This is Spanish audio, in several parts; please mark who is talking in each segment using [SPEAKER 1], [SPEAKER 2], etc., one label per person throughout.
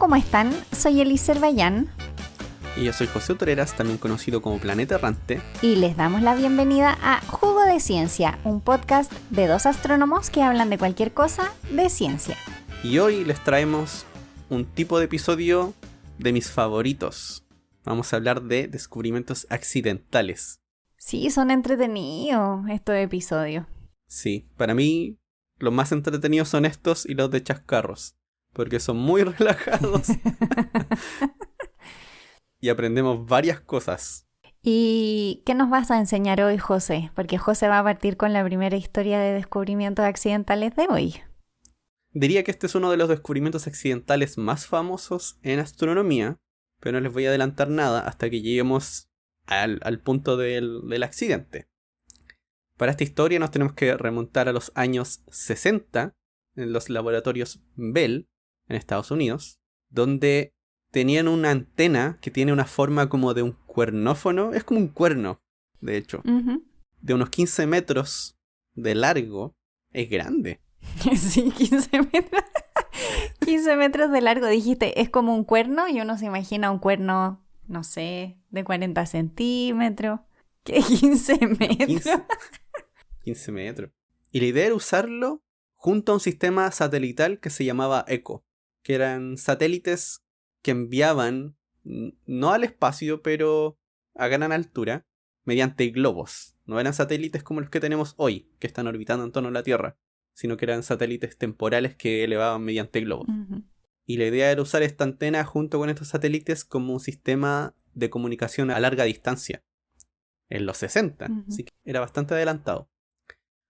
[SPEAKER 1] ¿cómo están? Soy Elise Bayán
[SPEAKER 2] Y yo soy José Utoreras, también conocido como Planeta Errante.
[SPEAKER 1] y les damos la bienvenida a Jugo de Ciencia, un podcast de dos astrónomos que hablan de cualquier cosa de ciencia.
[SPEAKER 2] Y hoy les traemos un tipo de episodio de mis favoritos. Vamos a hablar de descubrimientos accidentales.
[SPEAKER 1] Sí, son entretenidos estos episodios.
[SPEAKER 2] Sí, para mí los más entretenidos son estos y los de chascarros, porque son muy relajados y aprendemos varias cosas.
[SPEAKER 1] ¿Y qué nos vas a enseñar hoy, José? Porque José va a partir con la primera historia de descubrimientos accidentales de hoy.
[SPEAKER 2] Diría que este es uno de los descubrimientos accidentales más famosos en astronomía, pero no les voy a adelantar nada hasta que lleguemos al punto del accidente. Para esta historia nos tenemos que remontar a los años 60 en los laboratorios Bell en Estados Unidos, donde tenían una antena que tiene una forma como de un cuernófono, es como un cuerno, de hecho, de unos 15 metros de largo, es grande.
[SPEAKER 1] Sí, 15 metros. 15 metros de largo, dijiste, es como un cuerno y uno se imagina un cuerno, no sé, de 40 centímetros. ¿Qué 15 metros?
[SPEAKER 2] 15 metros. Y la idea era usarlo junto a un sistema satelital que se llamaba ECHO, que eran satélites que enviaban, no al espacio, pero a gran altura, mediante globos. No eran satélites como los que tenemos hoy, que están orbitando en torno a la Tierra, sino que eran satélites temporales que elevaban mediante globos. Y la idea era usar esta antena junto con estos satélites como un sistema de comunicación a larga distancia, en los 60, así que era bastante adelantado.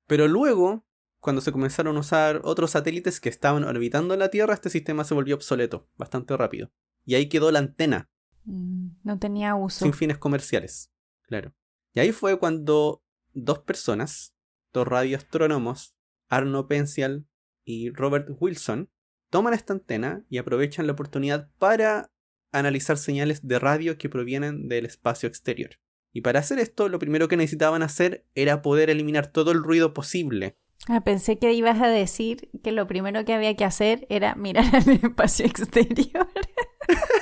[SPEAKER 2] Pero luego, cuando se comenzaron a usar otros satélites que estaban orbitando la Tierra, este sistema se volvió obsoleto, bastante rápido. Y ahí quedó la antena.
[SPEAKER 1] No tenía uso.
[SPEAKER 2] Sin fines comerciales, claro. Y ahí fue cuando dos personas, dos radioastrónomos, Arno Pencial y Robert Wilson, toman esta antena y aprovechan la oportunidad para analizar señales de radio que provienen del espacio exterior. Y para hacer esto, lo primero que necesitaban hacer era poder eliminar todo el ruido posible.
[SPEAKER 1] Pensé que ibas a decir que lo primero que había que hacer era mirar al espacio exterior.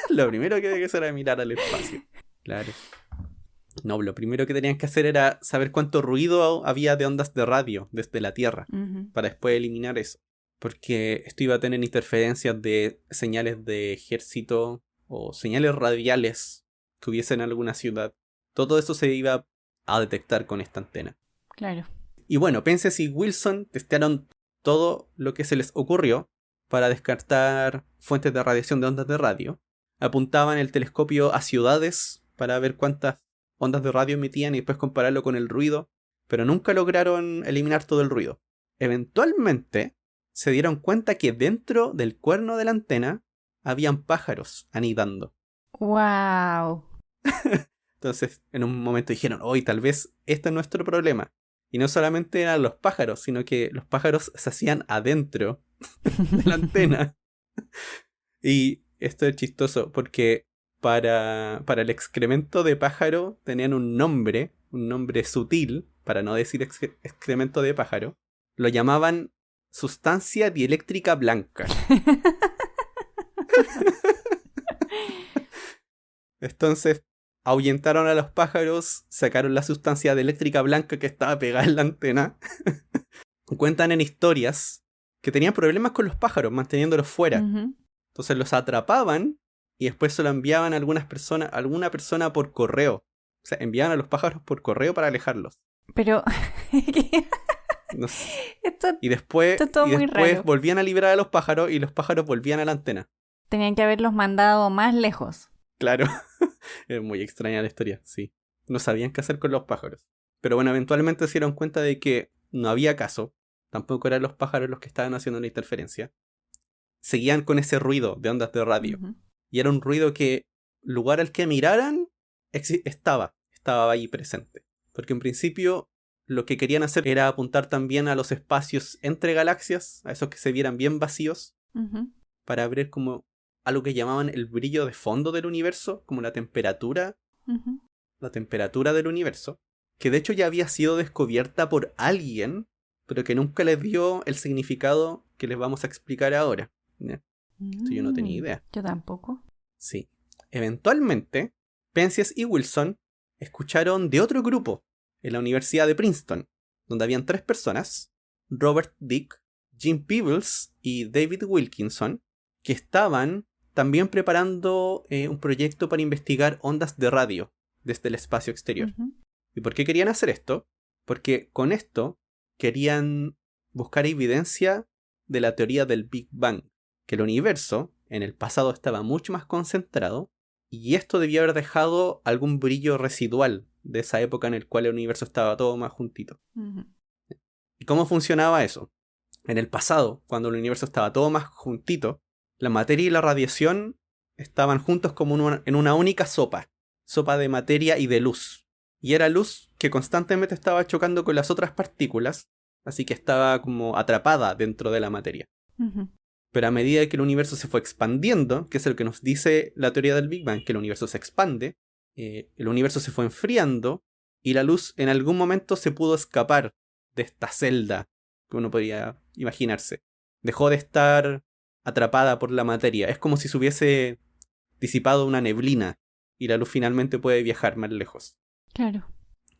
[SPEAKER 2] Lo primero que había que hacer era mirar al espacio. Claro. No, lo primero que tenían que hacer era saber cuánto ruido había de ondas de radio desde la Tierra, para después eliminar eso. Porque esto iba a tener interferencias de señales de ejército o señales radiales que hubiese en alguna ciudad. Todo eso se iba a detectar con esta antena.
[SPEAKER 1] Claro.
[SPEAKER 2] Y bueno, Penzias y Wilson testearon todo lo que se les ocurrió para descartar fuentes de radiación de ondas de radio. Apuntaban el telescopio a ciudades para ver cuántas ondas de radio emitían y después compararlo con el ruido, pero nunca lograron eliminar todo el ruido. Eventualmente se dieron cuenta que dentro del cuerno de la antena habían pájaros anidando.
[SPEAKER 1] ¡Wow!
[SPEAKER 2] Entonces, en un momento dijeron, hoy tal vez este es nuestro problema. Y no solamente eran los pájaros, sino que los pájaros se hacían adentro de la antena. Y esto es chistoso, porque para el excremento de pájaro tenían un nombre sutil, para no decir excremento de pájaro. Lo llamaban sustancia dieléctrica blanca. Entonces, ahuyentaron a los pájaros, sacaron la sustancia dieléctrica blanca que estaba pegada en la antena. Cuentan en historias que tenían problemas con los pájaros, manteniéndolos fuera. Entonces los atrapaban y después se lo enviaban a alguna persona por correo. O sea, enviaban a los pájaros por correo para alejarlos.
[SPEAKER 1] Pero...
[SPEAKER 2] No sé.
[SPEAKER 1] Esto
[SPEAKER 2] Y después
[SPEAKER 1] es todo muy raro.
[SPEAKER 2] volvían a liberar a los pájaros y los pájaros volvían a la antena.
[SPEAKER 1] Tenían que haberlos mandado más lejos.
[SPEAKER 2] Claro. Es muy extraña la historia, sí. No sabían qué hacer con los pájaros. Pero bueno, eventualmente se dieron cuenta de que no había caso. Tampoco eran los pájaros los que estaban haciendo la interferencia. Seguían con ese ruido de ondas de radio. Y era un ruido que, lugar al que miraran, estaba ahí presente. Porque en principio lo que querían hacer era apuntar también a los espacios entre galaxias, a esos que se vieran bien vacíos, para ver como algo que llamaban el brillo de fondo del universo, como la temperatura del universo, que de hecho ya había sido descubierta por alguien, pero que nunca les dio el significado que les vamos a explicar ahora. ¿Ya? Esto yo no tenía idea.
[SPEAKER 1] Yo tampoco.
[SPEAKER 2] Sí. Eventualmente, Penzias y Wilson escucharon de otro grupo en la Universidad de Princeton, donde habían 3 personas, Robert Dick, Jim Peebles y David Wilkinson, que estaban también preparando un proyecto para investigar ondas de radio desde el espacio exterior.
[SPEAKER 1] Ujú.
[SPEAKER 2] ¿Y por qué querían hacer esto? Porque con esto querían buscar evidencia de la teoría del Big Bang, que el universo en el pasado estaba mucho más concentrado y esto debía haber dejado algún brillo residual de esa época en el cual el universo estaba todo más juntito.
[SPEAKER 1] Ujú.
[SPEAKER 2] ¿Y cómo funcionaba eso? En el pasado, cuando el universo estaba todo más juntito, la materia y la radiación estaban juntos como en una única sopa de materia y de luz. Y era luz que constantemente estaba chocando con las otras partículas, así que estaba como atrapada dentro de la materia.
[SPEAKER 1] Ujú.
[SPEAKER 2] Pero a medida que el universo se fue expandiendo, que es lo que nos dice la teoría del Big Bang, que el universo se expande, el universo se fue enfriando y la luz en algún momento se pudo escapar de esta celda que uno podría imaginarse. Dejó de estar atrapada por la materia. Es como si se hubiese disipado una neblina y la luz finalmente puede viajar más lejos.
[SPEAKER 1] Claro.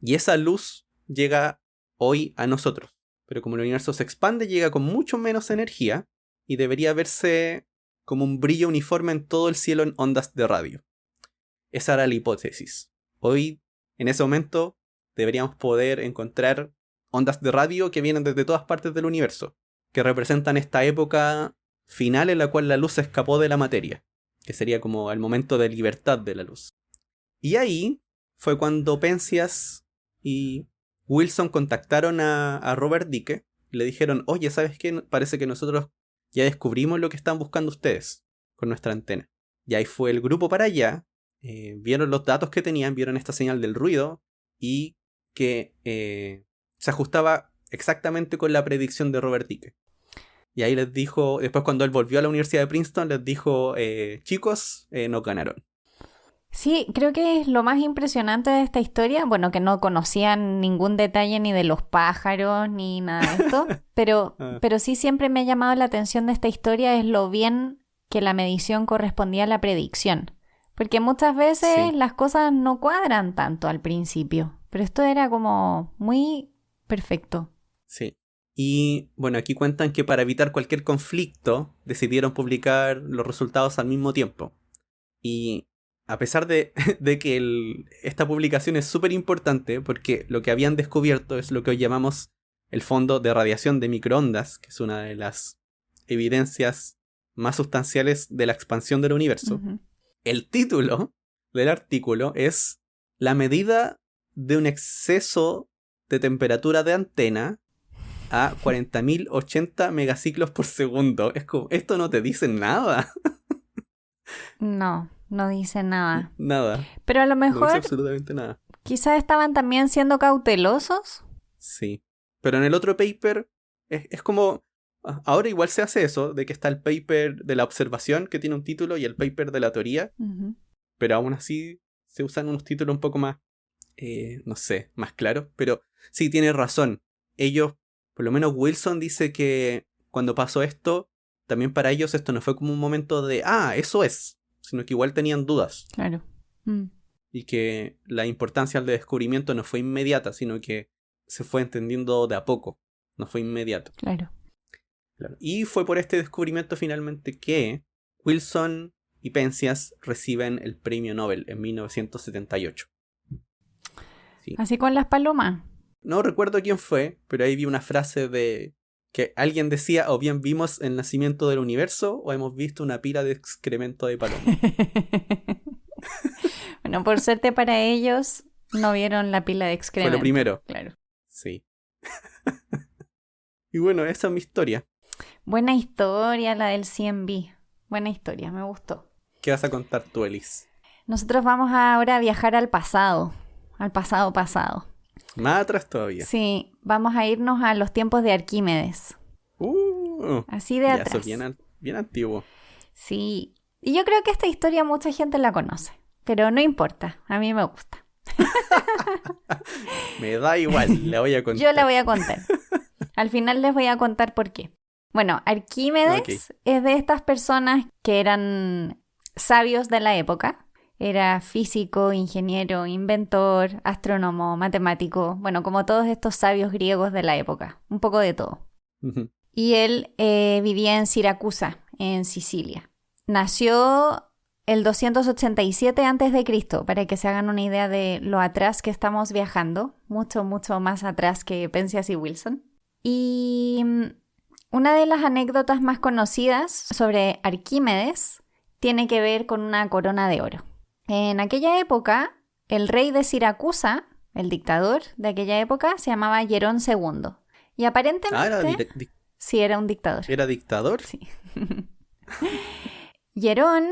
[SPEAKER 2] Y esa luz llega hoy a nosotros. Pero como el universo se expande, llega con mucho menos energía y debería verse como un brillo uniforme en todo el cielo en ondas de radio. Esa era la hipótesis. Hoy, en ese momento, deberíamos poder encontrar ondas de radio que vienen desde todas partes del universo, que representan esta época final en la cual la luz se escapó de la materia, que sería como el momento de libertad de la luz. Y ahí fue cuando Penzias y Wilson contactaron a Robert Dicke y le dijeron, oye, ¿sabes qué? Parece que nosotros ya descubrimos lo que están buscando ustedes con nuestra antena. Y ahí fue el grupo para allá, vieron los datos que tenían, vieron esta señal del ruido y que se ajustaba exactamente con la predicción de Robert Dicke. Y ahí les dijo, después cuando él volvió a la Universidad de Princeton, les dijo, chicos, nos ganaron.
[SPEAKER 1] Sí, creo que es lo más impresionante de esta historia, bueno, que no conocían ningún detalle ni de los pájaros ni nada de esto, pero sí siempre me ha llamado la atención de esta historia es lo bien que la medición correspondía a la predicción, porque muchas veces
[SPEAKER 2] Sí.
[SPEAKER 1] las cosas no cuadran tanto al principio, pero esto era como muy perfecto.
[SPEAKER 2] Sí. Y bueno, aquí cuentan que para evitar cualquier conflicto decidieron publicar los resultados al mismo tiempo. Y a pesar de que esta publicación es súper importante porque lo que habían descubierto es lo que hoy llamamos el fondo de radiación de microondas, que es una de las evidencias más sustanciales de la expansión del universo.
[SPEAKER 1] Ujú.
[SPEAKER 2] El título del artículo es La medida de un exceso de temperatura de antena a 40.080 megaciclos por segundo. Es como, esto no te dice nada.
[SPEAKER 1] No, no dice nada.
[SPEAKER 2] Nada.
[SPEAKER 1] Pero a lo
[SPEAKER 2] No dice
[SPEAKER 1] mejor
[SPEAKER 2] absolutamente nada.
[SPEAKER 1] quizás estaban también siendo cautelosos.
[SPEAKER 2] Sí. Pero en el otro paper es como... Ahora igual se hace eso, de que está el paper de la observación que tiene un título y el paper de la teoría,
[SPEAKER 1] Ujú.
[SPEAKER 2] pero aún así se usan unos títulos un poco más, no sé, más claros. Pero sí, tiene razón. Ellos, por lo menos Wilson dice que cuando pasó esto, también para ellos esto no fue como un momento de, eso es, sino que igual tenían dudas.
[SPEAKER 1] Claro. Mm.
[SPEAKER 2] Y que la importancia del descubrimiento no fue inmediata, sino que se fue entendiendo de a poco. No fue inmediato.
[SPEAKER 1] Claro.
[SPEAKER 2] Claro. Y fue por este descubrimiento finalmente que Wilson y Penzias reciben el premio Nobel en 1978. Sí.
[SPEAKER 1] Así con las palomas.
[SPEAKER 2] No recuerdo quién fue, pero ahí vi una frase de que alguien decía, o bien vimos el nacimiento del universo, o hemos visto una pila de excremento de paloma.
[SPEAKER 1] Bueno, por suerte para ellos no vieron la pila de excremento.
[SPEAKER 2] Fue lo primero.
[SPEAKER 1] Claro.
[SPEAKER 2] Sí. Y bueno, esa es mi historia.
[SPEAKER 1] Buena historia la del CMB. Buena historia, me gustó.
[SPEAKER 2] ¿Qué vas a contar tú, Elis?
[SPEAKER 1] Nosotros vamos ahora a viajar al pasado. Al pasado pasado.
[SPEAKER 2] Más atrás todavía.
[SPEAKER 1] Sí, vamos a irnos a los tiempos de Arquímedes. Así de
[SPEAKER 2] ya
[SPEAKER 1] atrás.
[SPEAKER 2] eso es bien antiguo.
[SPEAKER 1] Sí. Y yo creo que esta historia mucha gente la conoce. Pero no importa, a mí me gusta.
[SPEAKER 2] Me da igual, la voy a contar.
[SPEAKER 1] Yo la voy a contar. Al final les voy a contar por qué. Bueno, Arquímedes es de estas personas que eran sabios de la época. Era físico, ingeniero, inventor, astrónomo, matemático. Bueno, como todos estos sabios griegos de la época. Un poco de todo.
[SPEAKER 2] Ujú.
[SPEAKER 1] Y él vivía en Siracusa, en Sicilia. Nació el 287 a.C., para que se hagan una idea de lo atrás que estamos viajando. Mucho, mucho más atrás que Penzias y Wilson. Y una de las anécdotas más conocidas sobre Arquímedes tiene que ver con una corona de oro. En aquella época, el rey de Siracusa, el dictador de aquella época, se llamaba Hierón II. Y aparentemente... sí, era un dictador.
[SPEAKER 2] ¿Era dictador?
[SPEAKER 1] Sí. Hierón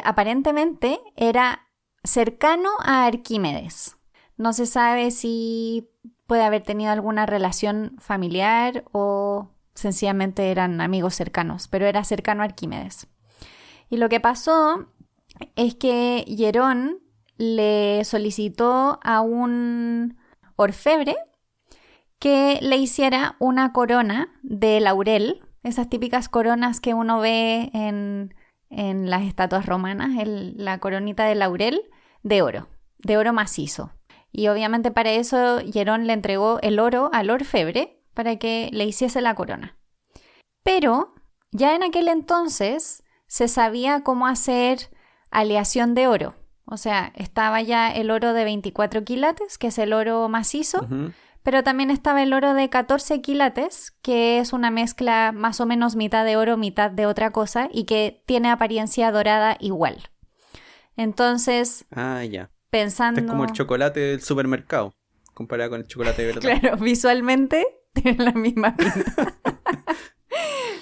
[SPEAKER 1] aparentemente era cercano a Arquímedes. No se sabe si puede haber tenido alguna relación familiar o sencillamente eran amigos cercanos, pero era cercano a Arquímedes. Y lo que pasó es que Hierón le solicitó a un orfebre que le hiciera una corona de laurel, esas típicas coronas que uno ve en las estatuas romanas, la coronita de laurel de oro macizo. Y obviamente para eso Hierón le entregó el oro al orfebre para que le hiciese la corona. Pero ya en aquel entonces se sabía cómo hacer aleación de oro. O sea, estaba ya el oro de 24 quilates, que es el oro macizo, pero también estaba el oro de 14 quilates, que es una mezcla más o menos mitad de oro, mitad de otra cosa, y que tiene apariencia dorada igual. Entonces,
[SPEAKER 2] ya.
[SPEAKER 1] Pensando...
[SPEAKER 2] Es como el chocolate del supermercado, comparado con el chocolate de verdad.
[SPEAKER 1] Claro, visualmente tiene la misma pinta.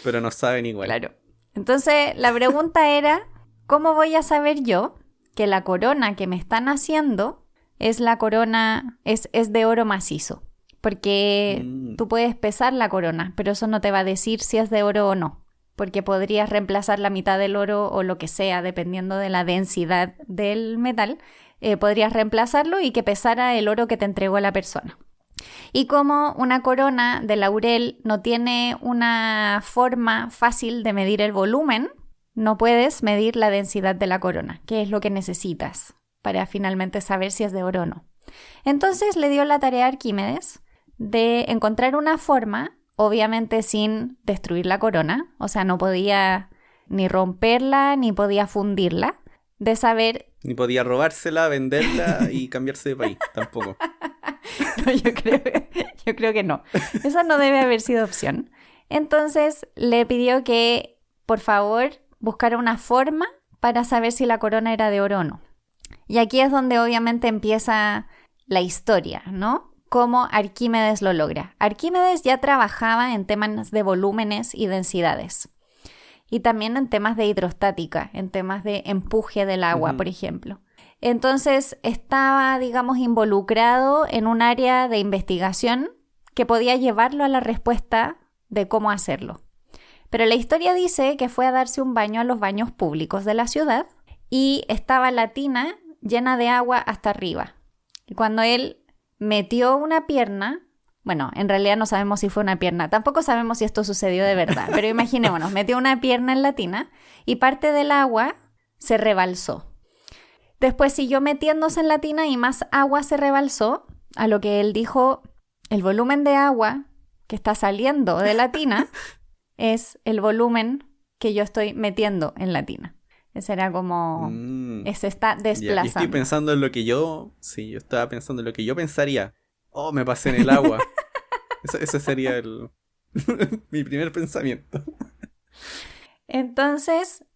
[SPEAKER 2] Pero no saben igual.
[SPEAKER 1] Claro. Entonces, la pregunta era, ¿cómo voy a saber yo que la corona que me están haciendo es la corona, es de oro macizo? Porque tú puedes pesar la corona, pero eso no te va a decir si es de oro o no. Porque podrías reemplazar la mitad del oro o lo que sea, dependiendo de la densidad del metal. Podrías reemplazarlo y que pesara el oro que te entregó la persona. Y como una corona de laurel no tiene una forma fácil de medir el volumen, no puedes medir la densidad de la corona, que es lo que necesitas para finalmente saber si es de oro o no. Entonces le dio la tarea a Arquímedes de encontrar una forma, obviamente sin destruir la corona, o sea, no podía ni romperla ni podía fundirla, de saber...
[SPEAKER 2] Ni podía robársela, venderla y cambiarse de país, tampoco.
[SPEAKER 1] No, yo creo que no. Esa no debe haber sido opción. Entonces le pidió que, por favor, buscara una forma para saber si la corona era de oro o no. Y aquí es donde obviamente empieza la historia, ¿no? Cómo Arquímedes lo logra. Arquímedes ya trabajaba en temas de volúmenes y densidades. Y también en temas de hidrostática, en temas de empuje del agua, por ejemplo. Entonces estaba, digamos, involucrado en un área de investigación que podía llevarlo a la respuesta de cómo hacerlo. Pero la historia dice que fue a darse un baño a los baños públicos de la ciudad y estaba la tina llena de agua hasta arriba. Y cuando él metió una pierna, bueno, en realidad no sabemos si fue una pierna, tampoco sabemos si esto sucedió de verdad, pero imaginémonos, metió una pierna en la tina y parte del agua se rebalsó. Después siguió metiéndose en la tina y más agua se rebalsó, a lo que él dijo, el volumen de agua que está saliendo de la tina es el volumen que yo estoy metiendo en la tina. Ese era como... se está desplazando.
[SPEAKER 2] Yo estoy pensando en lo que yo... Sí, yo estaba pensando en lo que yo pensaría. Oh, me pasé en el agua. Ese sería mi primer pensamiento.
[SPEAKER 1] Entonces,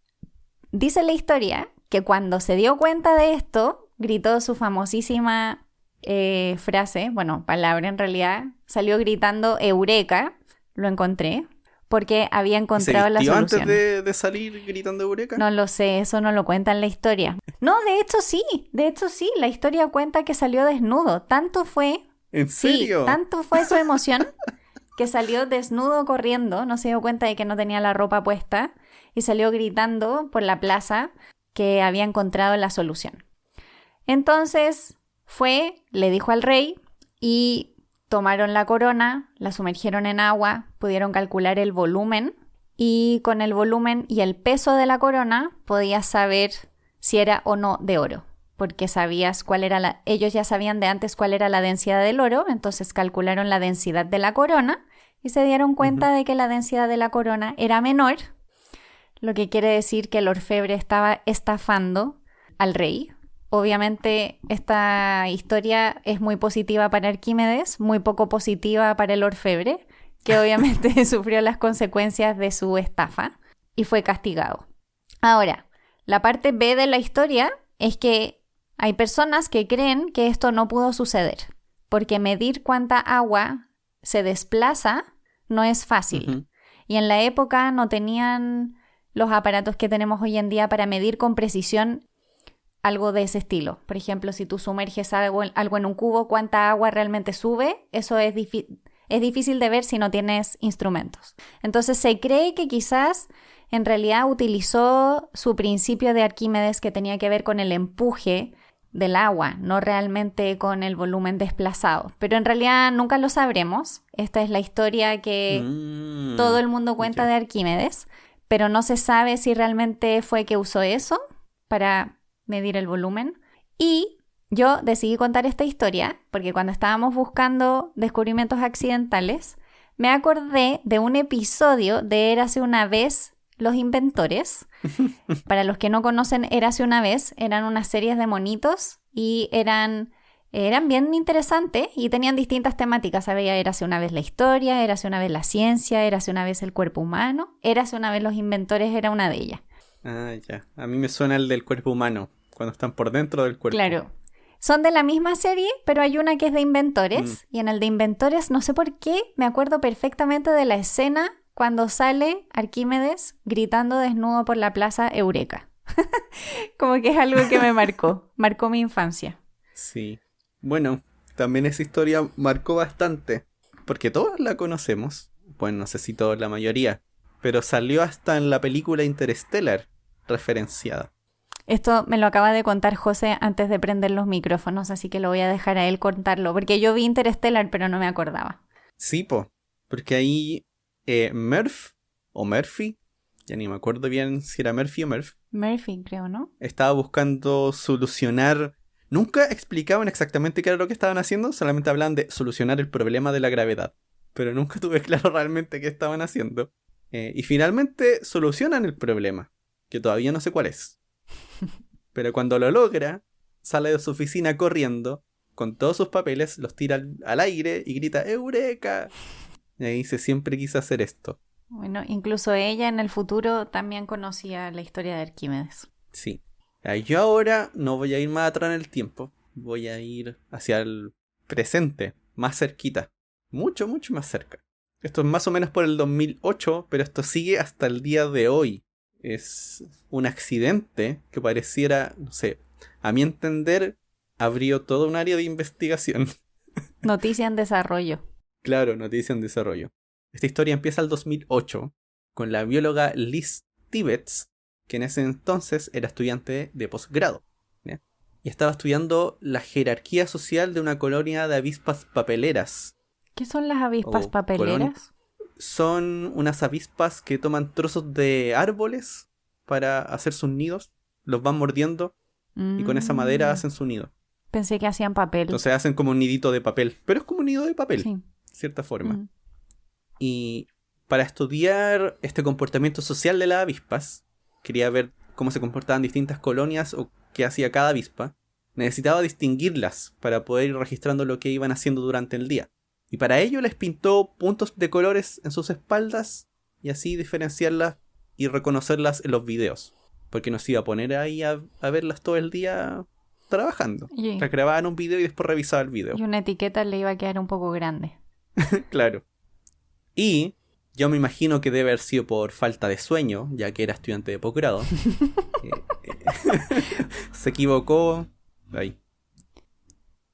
[SPEAKER 1] dice la historia que cuando se dio cuenta de esto, gritó su famosísima frase, bueno, palabra en realidad, salió gritando Eureka, lo encontré, porque había encontrado la solución.
[SPEAKER 2] ¿Se vistió antes de salir gritando Eureka?
[SPEAKER 1] No lo sé, eso no lo cuenta en la historia. No, de hecho sí, la historia cuenta que salió desnudo, tanto fue...
[SPEAKER 2] ¿En serio?
[SPEAKER 1] Sí, tanto fue su emoción que salió desnudo corriendo, no se dio cuenta de que no tenía la ropa puesta y salió gritando por la plaza que había encontrado la solución. Entonces le dijo al rey y tomaron la corona, la sumergieron en agua, pudieron calcular el volumen y con el volumen y el peso de la corona podías saber si era o no de oro, porque sabías cuál era ellos ya sabían de antes cuál era la densidad del oro, entonces calcularon la densidad de la corona y se dieron cuenta de que la densidad de la corona era menor, lo que quiere decir que el orfebre estaba estafando al rey. Obviamente esta historia es muy positiva para Arquímedes, muy poco positiva para el orfebre, que obviamente sufrió las consecuencias de su estafa y fue castigado. Ahora, la parte B de la historia es que hay personas que creen que esto no pudo suceder, porque medir cuánta agua se desplaza no es fácil. Y en la época no tenían los aparatos que tenemos hoy en día para medir con precisión algo de ese estilo. Por ejemplo, si tú sumerges algo en un cubo, cuánta agua realmente sube, eso es difícil de ver si no tienes instrumentos. Entonces se cree que quizás en realidad utilizó su principio de Arquímedes que tenía que ver con el empuje del agua, no realmente con el volumen desplazado. Pero en realidad nunca lo sabremos. Esta es la historia que todo el mundo cuenta de Arquímedes, pero no se sabe si realmente fue que usó eso para medir el volumen. Y yo decidí contar esta historia porque cuando estábamos buscando descubrimientos accidentales, me acordé de un episodio de Érase una vez los inventores. Para los que no conocen Érase una vez, eran unas series de monitos y eran bien interesantes y tenían distintas temáticas. Había Érase una vez la historia, Érase una vez la ciencia, Érase una vez el cuerpo humano, Érase una vez los inventores era una de ellas.
[SPEAKER 2] Ah, ya. A mí me suena el del cuerpo humano, cuando están por dentro del cuerpo.
[SPEAKER 1] Claro. Son de la misma serie, pero hay una que es de inventores. Y en el de inventores, no sé por qué, me acuerdo perfectamente de la escena cuando sale Arquímedes gritando desnudo por la plaza Eureka. Como que es algo que me marcó mi infancia.
[SPEAKER 2] Sí. Bueno, también esa historia marcó bastante, porque todos la conocemos. Bueno, no sé si todos, la mayoría. Pero salió hasta en la película Interstellar referenciada.
[SPEAKER 1] Esto me lo acaba de contar José antes de prender los micrófonos, así que lo voy a dejar a él contarlo, porque yo vi Interstellar, pero no me acordaba.
[SPEAKER 2] Sí, porque ahí Murphy, ya ni me acuerdo bien si era Murphy o Murph.
[SPEAKER 1] Murphy, creo, ¿no?
[SPEAKER 2] Estaba buscando solucionar. Nunca explicaban exactamente qué era lo que estaban haciendo, solamente hablaban de solucionar el problema de la gravedad. Pero nunca tuve claro realmente qué estaban haciendo. Y finalmente solucionan el problema, que todavía no sé cuál es. Pero cuando lo logra, sale de su oficina corriendo, con todos sus papeles, los tira al aire y grita ¡Eureka! Y ahí dice, siempre quise hacer esto.
[SPEAKER 1] Bueno, incluso ella en el futuro también conocía la historia de Arquímedes.
[SPEAKER 2] Sí. Yo ahora no voy a ir más atrás en el tiempo, voy a ir hacia el presente, más cerquita. Mucho, mucho más cerca. Esto es más o menos por el 2008, pero esto sigue hasta el día de hoy. Es un accidente que pareciera, no sé, a mi entender, abrió todo un área de investigación.
[SPEAKER 1] Noticia en desarrollo.
[SPEAKER 2] Claro, noticia en desarrollo. Esta historia empieza el 2008 con la bióloga Liz Tibbets, que en ese entonces era estudiante de posgrado, ¿ya? Y estaba estudiando la jerarquía social de una colonia de avispas papeleras.
[SPEAKER 1] ¿Qué son las avispas papeleras?
[SPEAKER 2] Son unas avispas que toman trozos de árboles para hacer sus nidos, los van mordiendo y con esa madera hacen su nido.
[SPEAKER 1] Pensé que hacían papel.
[SPEAKER 2] Entonces hacen como un nidito de papel, pero es como un nido de papel,
[SPEAKER 1] sí,
[SPEAKER 2] de cierta forma. Y para estudiar este comportamiento social de las avispas, quería ver cómo se comportaban distintas colonias o qué hacía cada avispa. Necesitaba distinguirlas para poder ir registrando lo que iban haciendo durante el día. Y para ello les pintó puntos de colores en sus espaldas y así diferenciarlas y reconocerlas en los videos. Porque no se iba a poner ahí a verlas todo el día trabajando. Grababan un video y después revisaba el video.
[SPEAKER 1] Y una etiqueta le iba a quedar un poco grande.
[SPEAKER 2] Claro. Y yo me imagino que debe haber sido por falta de sueño, ya que era estudiante de posgrado. Se equivocó.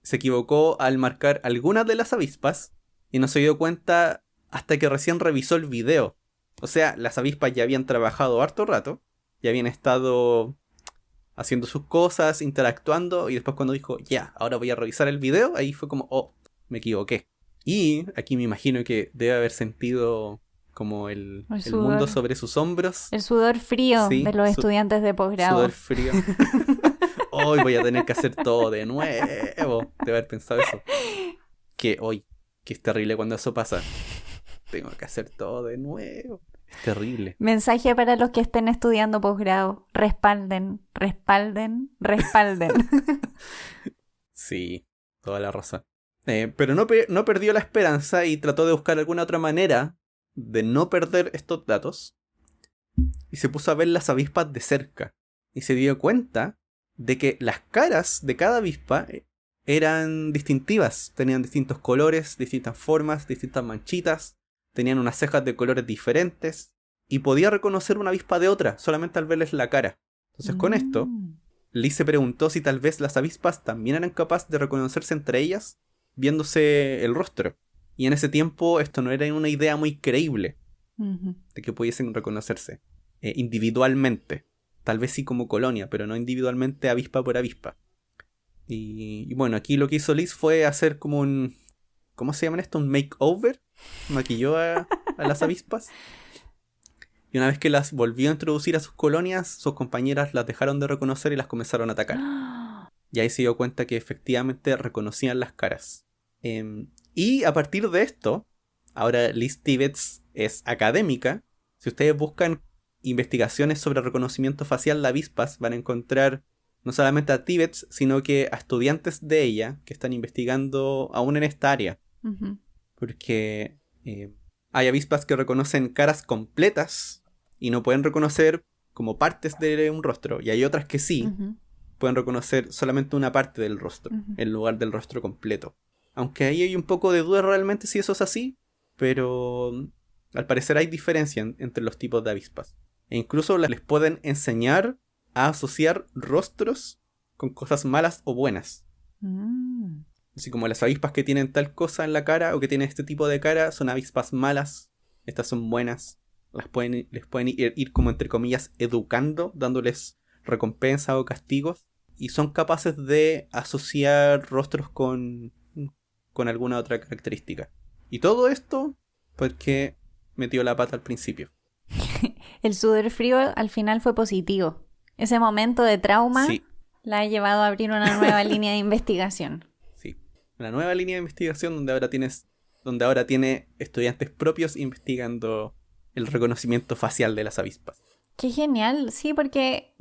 [SPEAKER 2] Se equivocó al marcar algunas de las avispas y no se dio cuenta hasta que recién revisó el video. O sea, las avispas ya habían trabajado harto rato, ya habían estado haciendo sus cosas, interactuando, y después cuando dijo, ya, ahora voy a revisar el video, ahí fue como, oh, me equivoqué. Y aquí me imagino que debe haber sentido como el mundo sobre sus hombros.
[SPEAKER 1] El sudor frío de los estudiantes de posgrado.
[SPEAKER 2] Sudor frío. Hoy voy a tener que hacer todo de nuevo. Debe haber pensado eso. Que es terrible cuando eso pasa. Tengo que hacer todo de nuevo. Es terrible.
[SPEAKER 1] Mensaje para los que estén estudiando posgrado. Respalden.
[SPEAKER 2] Sí, toda la razón. Pero no perdió la esperanza y trató de buscar alguna otra manera de no perder estos datos. Y se puso a ver las avispas de cerca. Y se dio cuenta de que las caras de cada avispa eran distintivas. Tenían distintos colores, distintas formas, distintas manchitas. Tenían unas cejas de colores diferentes. Y podía reconocer una avispa de otra solamente al verles la cara. Entonces con esto, Liz se preguntó si tal vez las avispas también eran capaces de reconocerse entre ellas viéndose el rostro. Y en ese tiempo esto no era una idea muy creíble de que pudiesen reconocerse individualmente. Tal vez sí como colonia, pero no individualmente avispa por avispa. Y bueno, aquí lo que hizo Liz fue hacer como un... ¿Cómo se llama esto? Un makeover. Maquilló a las avispas. Y una vez que las volvió a introducir a sus colonias, sus compañeras las dejaron de reconocer y las comenzaron a atacar. Y ahí se dio cuenta que efectivamente reconocían las caras. Y a partir de esto, ahora Liz Tibbets es académica. Si ustedes buscan investigaciones sobre reconocimiento facial de avispas, van a encontrar no solamente a Tibbets, sino que a estudiantes de ella que están investigando aún en esta área. Porque hay avispas que reconocen caras completas y no pueden reconocer como partes de un rostro. Y hay otras que sí pueden reconocer solamente una parte del rostro en lugar del rostro completo. Aunque ahí hay un poco de duda realmente si eso es así, pero al parecer hay diferencia entre los tipos de avispas. E incluso les pueden enseñar a asociar rostros con cosas malas o buenas. Así como las avispas que tienen tal cosa en la cara o que tienen este tipo de cara son avispas malas, estas son buenas. Les pueden ir como entre comillas educando, dándoles recompensas o castigos. Y son capaces de asociar rostros con alguna otra característica. Y todo esto porque metió la pata al principio.
[SPEAKER 1] El sudor frío al final fue positivo. Ese momento de trauma la ha llevado a abrir una nueva línea de investigación.
[SPEAKER 2] Sí, una nueva línea de investigación donde ahora tiene estudiantes propios investigando el reconocimiento facial de las avispas.
[SPEAKER 1] Qué genial, sí, porque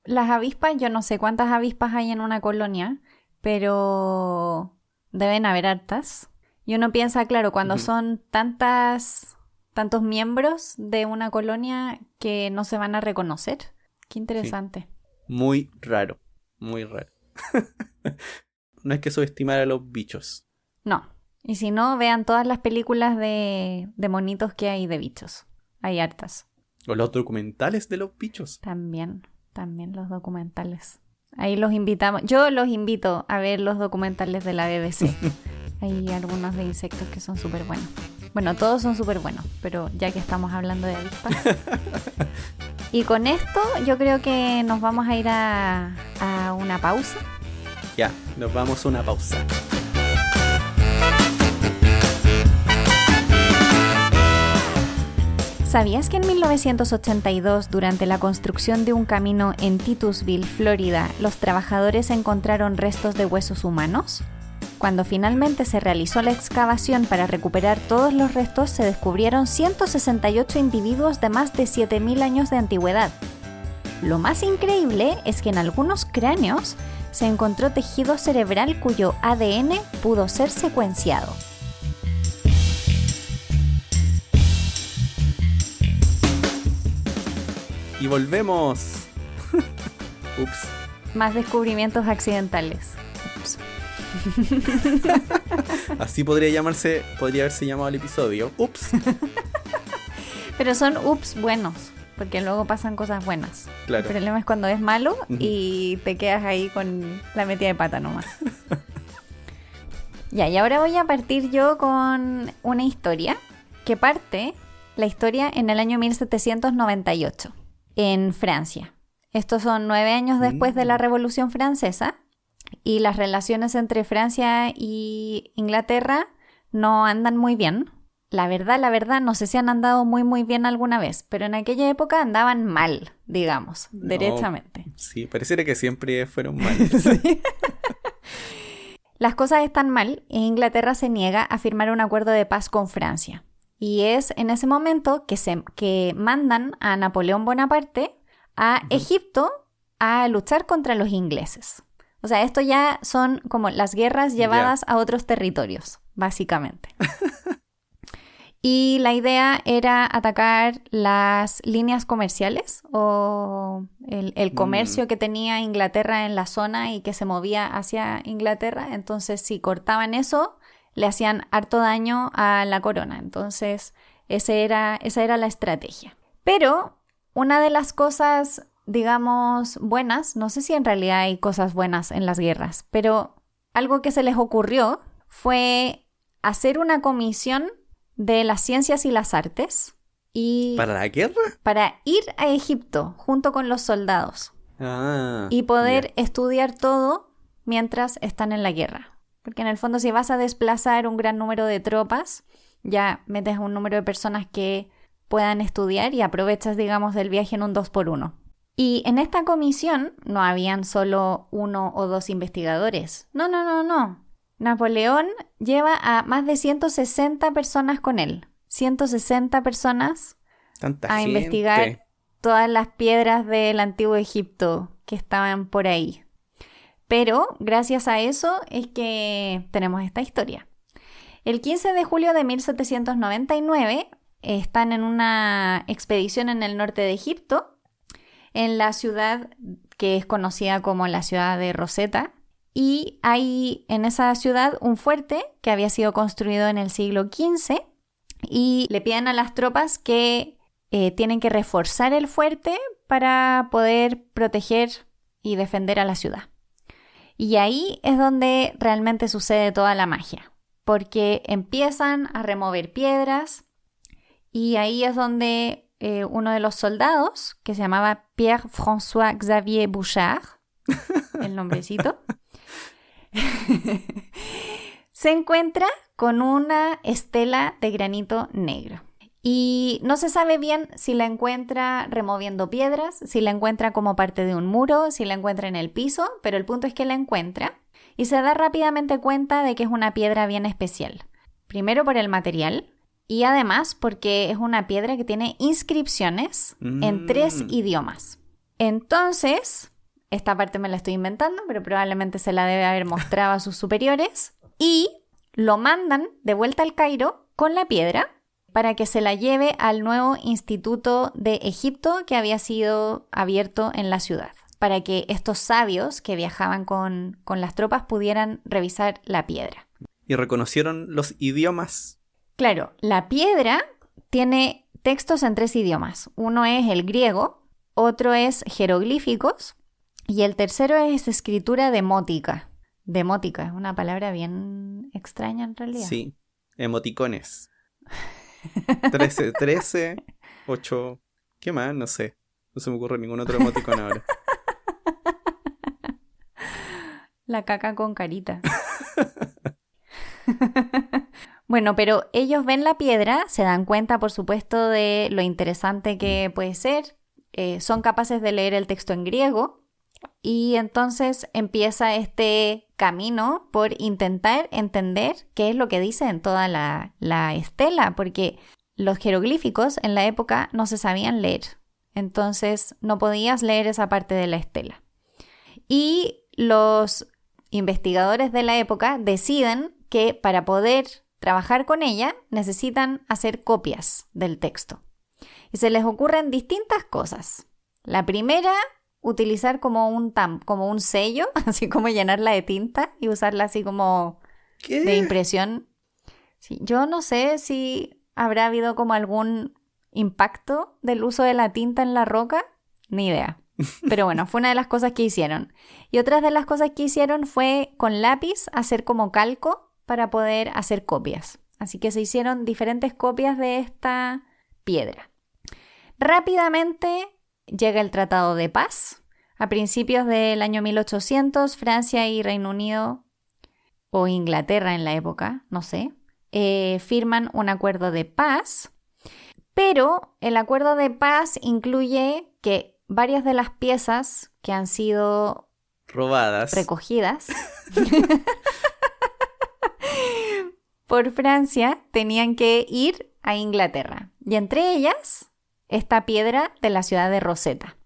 [SPEAKER 1] las avispas, yo no sé cuántas avispas hay en una colonia, pero deben haber hartas. Y uno piensa, claro, cuando son tantos miembros de una colonia que no se van a reconocer. Qué interesante.
[SPEAKER 2] Sí. Muy raro, muy raro. No hay que subestimar a los bichos.
[SPEAKER 1] No, y si no, vean todas las películas de monitos que hay de bichos. Hay hartas.
[SPEAKER 2] O los documentales de los bichos.
[SPEAKER 1] También los documentales. Ahí los invitamos. Yo los invito a ver los documentales de la BBC. Hay algunos de insectos que son súper buenos. Bueno, todos son súper buenos, pero ya que estamos hablando de avispas. Y con esto yo creo que nos vamos a ir a una pausa.
[SPEAKER 2] Ya, nos vamos a una pausa.
[SPEAKER 1] ¿Sabías que en 1982, durante la construcción de un camino en Titusville, Florida, los trabajadores encontraron restos de huesos humanos? Cuando finalmente se realizó la excavación para recuperar todos los restos, se descubrieron 168 individuos de más de 7.000 años de antigüedad. Lo más increíble es que en algunos cráneos se encontró tejido cerebral cuyo ADN pudo ser secuenciado.
[SPEAKER 2] Y volvemos. Ups.
[SPEAKER 1] Más descubrimientos accidentales. Ups.
[SPEAKER 2] Así podría haberse llamado el episodio. Ups.
[SPEAKER 1] Pero son ups buenos, porque luego pasan cosas buenas.
[SPEAKER 2] Claro.
[SPEAKER 1] El problema es cuando es malo y te quedas ahí con la metida de pata nomás. Ya, y ahora voy a partir yo con una historia que parte la historia en el año 1798. En Francia. Estos son 9 años después de la Revolución Francesa y las relaciones entre Francia y Inglaterra no andan muy bien. La verdad, no sé si han andado muy bien alguna vez, pero en aquella época andaban mal, digamos,
[SPEAKER 2] No,
[SPEAKER 1] derechamente.
[SPEAKER 2] sí, pareciera que siempre fueron mal.
[SPEAKER 1] Sí. Las cosas están mal e Inglaterra se niega a firmar un acuerdo de paz con Francia. Y es en ese momento que mandan a Napoleón Bonaparte a Egipto a luchar contra los ingleses. O sea, esto ya son como las guerras llevadas a otros territorios, básicamente. Y la idea era atacar las líneas comerciales o el comercio que tenía Inglaterra en la zona y que se movía hacia Inglaterra. Entonces, si cortaban eso, le hacían harto daño a la corona. Entonces, esa era la estrategia. Pero una de las cosas, digamos, buenas, no sé si en realidad hay cosas buenas en las guerras, pero algo que se les ocurrió fue hacer una comisión de las ciencias y las artes y
[SPEAKER 2] ¿Para la guerra?
[SPEAKER 1] para ir a Egipto junto con los soldados y poder estudiar todo mientras están en la guerra. Porque en el fondo si vas a desplazar un gran número de tropas, ya metes un número de personas que puedan estudiar y aprovechas, digamos, del viaje en un 2x1. Y en esta comisión no habían solo 1 o 2 investigadores. No. Napoleón lleva a más de 160 personas con él. 160 personas
[SPEAKER 2] Tanta
[SPEAKER 1] a
[SPEAKER 2] gente.
[SPEAKER 1] investigar todas las piedras del antiguo Egipto que estaban por ahí. Pero gracias a eso es que tenemos esta historia. El 15 de julio de 1799 están en una expedición en el norte de Egipto, en la ciudad que es conocida como la ciudad de Rosetta. Y hay en esa ciudad un fuerte que había sido construido en el siglo XV y le piden a las tropas que tienen que reforzar el fuerte para poder proteger y defender a la ciudad. Y ahí es donde realmente sucede toda la magia, porque empiezan a remover piedras y ahí es donde uno de los soldados, que se llamaba Pierre-François Xavier Bouchard, el nombrecito, se encuentra con una estela de granito negro. Y no se sabe bien si la encuentra removiendo piedras, si la encuentra como parte de un muro, si la encuentra en el piso, pero el punto es que la encuentra y se da rápidamente cuenta de que es una piedra bien especial. Primero por el material y además porque es una piedra que tiene inscripciones en 3 idiomas. Entonces, esta parte me la estoy inventando, pero probablemente se la debe haber mostrado a sus superiores y lo mandan de vuelta al Cairo con la piedra para que se la lleve al nuevo Instituto de Egipto que había sido abierto en la ciudad, para que estos sabios que viajaban con las tropas pudieran revisar la piedra.
[SPEAKER 2] ¿Y reconocieron los idiomas?
[SPEAKER 1] Claro, la piedra tiene textos en 3 idiomas. Uno es el griego, otro es jeroglíficos y el tercero es escritura demótica. Demótica es una palabra bien extraña en realidad.
[SPEAKER 2] Sí, emoticones. 13, 8, ¿qué más? No sé. No se me ocurre ningún otro emoticón ahora.
[SPEAKER 1] La caca con carita. Bueno, pero ellos ven la piedra, se dan cuenta, por supuesto, de lo interesante que puede ser. Son capaces de leer el texto en griego y entonces empieza este camino por intentar entender qué es lo que dice en toda la estela, porque los jeroglíficos en la época no se sabían leer, entonces no podías leer esa parte de la estela. Y los investigadores de la época deciden que para poder trabajar con ella necesitan hacer copias del texto. Y se les ocurren distintas cosas. La primera, utilizar como un sello, así como llenarla de tinta y usarla así como de impresión. Sí, yo no sé si habrá habido como algún impacto del uso de la tinta en la roca, ni idea. Pero bueno, fue una de las cosas que hicieron. Y otras de las cosas que hicieron fue con lápiz hacer como calco para poder hacer copias. Así que se hicieron diferentes copias de esta piedra. Rápidamente llega el Tratado de Paz. A principios del año 1800, Francia y Reino Unido, o Inglaterra en la época, no sé, firman un acuerdo de paz, pero el acuerdo de paz incluye que varias de las piezas que han sido
[SPEAKER 2] robadas,
[SPEAKER 1] recogidas por Francia tenían que ir a Inglaterra. Y entre ellas, esta piedra de la ciudad de Rosetta.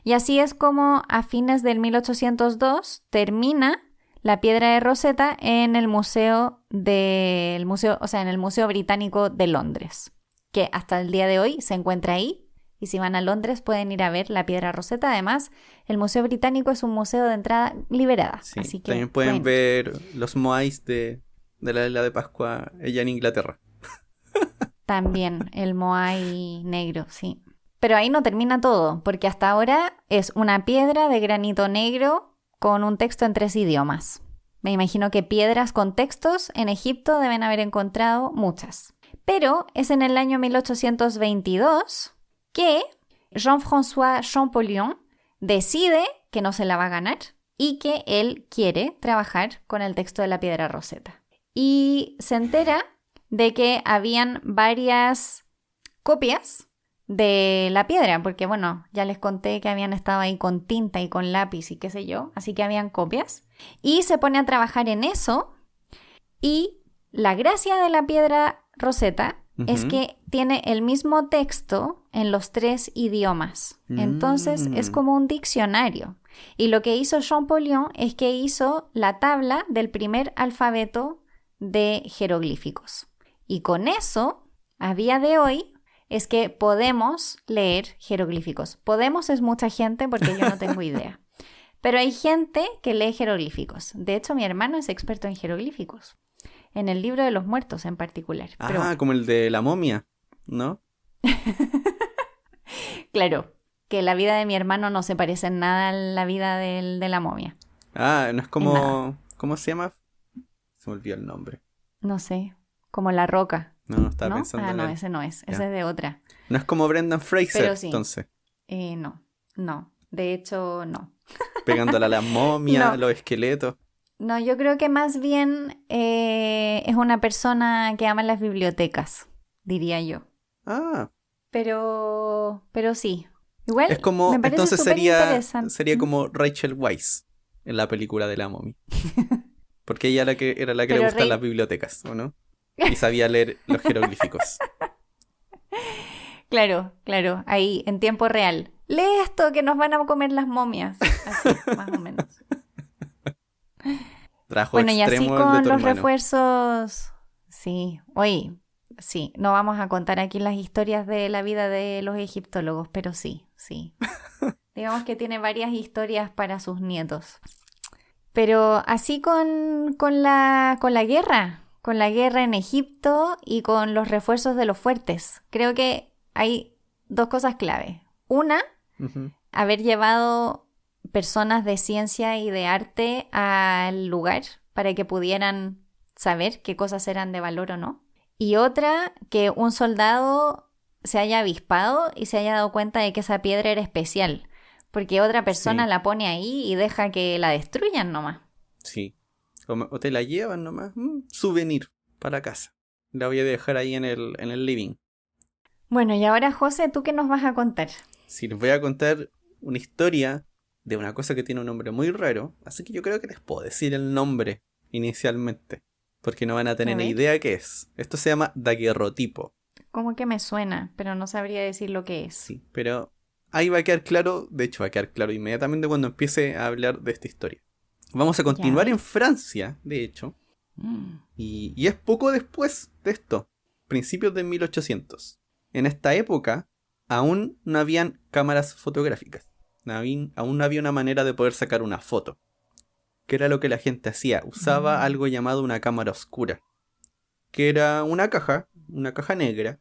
[SPEAKER 1] Y así es como a fines del 1802 termina la piedra de Rosetta en el en el Museo Británico de Londres, que hasta el día de hoy se encuentra ahí. Y si van a Londres pueden ir a ver la piedra Rosetta. Además, el Museo Británico es un museo de entrada liberada.
[SPEAKER 2] Sí,
[SPEAKER 1] así que
[SPEAKER 2] también pueden ver los moais de la isla de Pascua allá en Inglaterra.
[SPEAKER 1] También el Moai negro, sí. Pero ahí no termina todo, porque hasta ahora es una piedra de granito negro con un texto en 3 idiomas. Me imagino que piedras con textos en Egipto deben haber encontrado muchas. Pero es en el año 1822 que Jean-François Champollion decide que no se la va a ganar y que él quiere trabajar con el texto de la piedra Rosetta. Y se entera de que habían varias copias de la piedra, porque bueno, ya les conté que habían estado ahí con tinta y con lápiz y qué sé yo, así que habían copias. Y se pone a trabajar en eso y la gracia de la piedra Rosetta es que tiene el mismo texto en los 3 idiomas. Entonces es como un diccionario. Y lo que hizo Champollion es que hizo la tabla del primer alfabeto de jeroglíficos. Y con eso, a día de hoy, es que podemos leer jeroglíficos. Podemos es mucha gente porque yo no tengo idea. Pero hay gente que lee jeroglíficos. De hecho, mi hermano es experto en jeroglíficos. En el libro de los muertos en particular.
[SPEAKER 2] Pero bueno. Como el de la momia, ¿no?
[SPEAKER 1] Claro, que la vida de mi hermano no se parece en nada a la vida de la momia.
[SPEAKER 2] No es como... ¿Cómo se llama? Se me olvidó el nombre.
[SPEAKER 1] No sé, como La Roca.
[SPEAKER 2] No, estaba pensando en
[SPEAKER 1] no,
[SPEAKER 2] él.
[SPEAKER 1] ese no es,
[SPEAKER 2] Ya.
[SPEAKER 1] ese es de otra.
[SPEAKER 2] No es como Brendan Fraser,
[SPEAKER 1] Pero sí.
[SPEAKER 2] entonces.
[SPEAKER 1] No, de hecho no.
[SPEAKER 2] Pegándola a las momias,
[SPEAKER 1] No.
[SPEAKER 2] a los esqueletos.
[SPEAKER 1] No, yo creo que más bien es una persona que ama las bibliotecas, diría yo. Pero sí. Igual
[SPEAKER 2] Es como,
[SPEAKER 1] me parece
[SPEAKER 2] entonces
[SPEAKER 1] superinteresante.
[SPEAKER 2] sería como Rachel Weisz en la película de la momia. Porque ella era la que le
[SPEAKER 1] Pero
[SPEAKER 2] gustan las bibliotecas, ¿o no? Y sabía leer los jeroglíficos.
[SPEAKER 1] Claro, ahí, en tiempo real. Lee esto que nos van a comer las momias. Así, más o menos.
[SPEAKER 2] Trajo
[SPEAKER 1] Bueno, y así
[SPEAKER 2] extremo el de
[SPEAKER 1] con
[SPEAKER 2] tu
[SPEAKER 1] los
[SPEAKER 2] hermano.
[SPEAKER 1] refuerzos. Sí, oye, sí, no vamos a contar aquí las historias de la vida de los egiptólogos, pero sí. Digamos que tiene varias historias para sus nietos. Pero así con la guerra en Egipto y con los refuerzos de los fuertes. Creo que hay 2 cosas clave. Una, haber llevado personas de ciencia y de arte al lugar para que pudieran saber qué cosas eran de valor o no. Y otra, que un soldado se haya avispado y se haya dado cuenta de que esa piedra era especial, porque otra persona la pone ahí y deja que la destruyan nomás.
[SPEAKER 2] Sí. O te la llevan nomás. Souvenir para casa. La voy a dejar ahí en el living.
[SPEAKER 1] Bueno, y ahora, José, ¿tú qué nos vas a contar?
[SPEAKER 2] Sí, les voy a contar una historia de una cosa que tiene un nombre muy raro. Así que yo creo que les puedo decir el nombre inicialmente. Porque no van a tener ni idea qué es. Esto se llama daguerrotipo.
[SPEAKER 1] Como que me suena, pero no sabría decir lo que es.
[SPEAKER 2] Sí, pero ahí va a quedar claro. De hecho, va a quedar claro inmediatamente cuando empiece a hablar de esta historia. Vamos a continuar en Francia, de hecho. Y es poco después de esto. Principios de 1800. En esta época, aún no habían cámaras fotográficas. Aún no había una manera de poder sacar una foto. ¿Qué era lo que la gente hacía? Usaba algo llamado una cámara oscura. Que era una caja negra,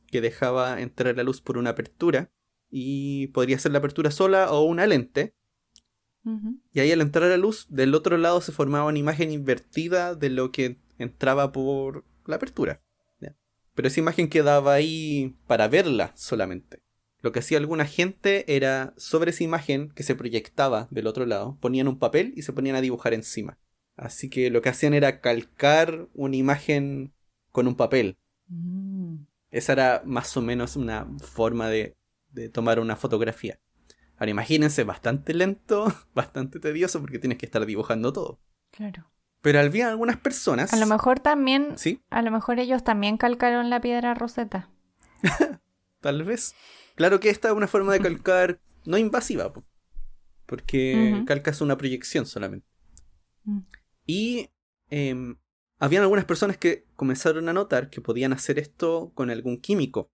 [SPEAKER 2] que dejaba entrar la luz por una apertura. Y podría ser la apertura sola o una lente. Y ahí al entrar la luz, del otro lado se formaba una imagen invertida de lo que entraba por la apertura. ¿Ya? Pero esa imagen quedaba ahí para verla solamente. Lo que hacía alguna gente era, sobre esa imagen que se proyectaba del otro lado, ponían un papel y se ponían a dibujar encima. Así que lo que hacían era calcar una imagen con un papel.
[SPEAKER 1] Mm.
[SPEAKER 2] Esa era más o menos una forma de tomar una fotografía. Ahora imagínense, bastante lento, bastante tedioso porque tienes que estar dibujando todo.
[SPEAKER 1] Claro.
[SPEAKER 2] Pero había algunas personas...
[SPEAKER 1] A lo mejor también,
[SPEAKER 2] ¿Sí?
[SPEAKER 1] a lo mejor ellos también calcaron la piedra Rosetta.
[SPEAKER 2] Tal vez. Claro que esta es una forma de calcar no invasiva, porque
[SPEAKER 1] Ujú.
[SPEAKER 2] calcas una proyección solamente.
[SPEAKER 1] Mm.
[SPEAKER 2] Y habían algunas personas que comenzaron a notar que podían hacer esto con algún químico.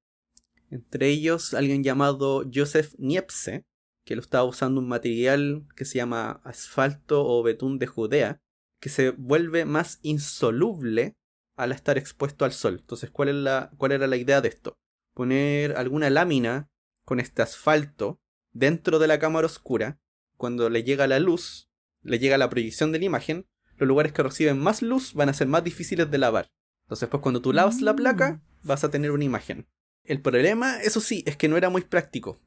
[SPEAKER 2] Entre ellos alguien llamado Joseph Niepce, que lo estaba usando un material que se llama asfalto o betún de Judea, que se vuelve más insoluble al estar expuesto al sol. Entonces, ¿cuál era la idea de esto? Poner alguna lámina con este asfalto dentro de la cámara oscura. Cuando le llega la luz, le llega la proyección de la imagen, los lugares que reciben más luz van a ser más difíciles de lavar. Entonces, pues cuando tú lavas la placa, vas a tener una imagen. El problema, eso sí, es que no era muy práctico.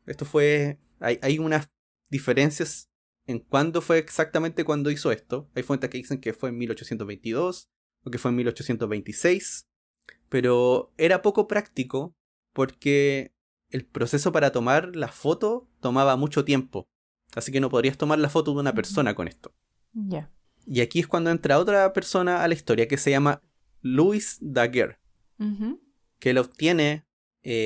[SPEAKER 2] Hay unas diferencias en cuándo fue exactamente cuando hizo esto. Hay fuentes que dicen que fue en 1822 o que fue en 1826. Pero era poco práctico porque el proceso para tomar la foto tomaba mucho tiempo. Así que no podrías tomar la foto de una persona con esto.
[SPEAKER 1] Ya.
[SPEAKER 2] Y aquí es cuando entra otra persona a la historia que se llama Louis Daguerre,
[SPEAKER 1] Ujú.
[SPEAKER 2] que él obtiene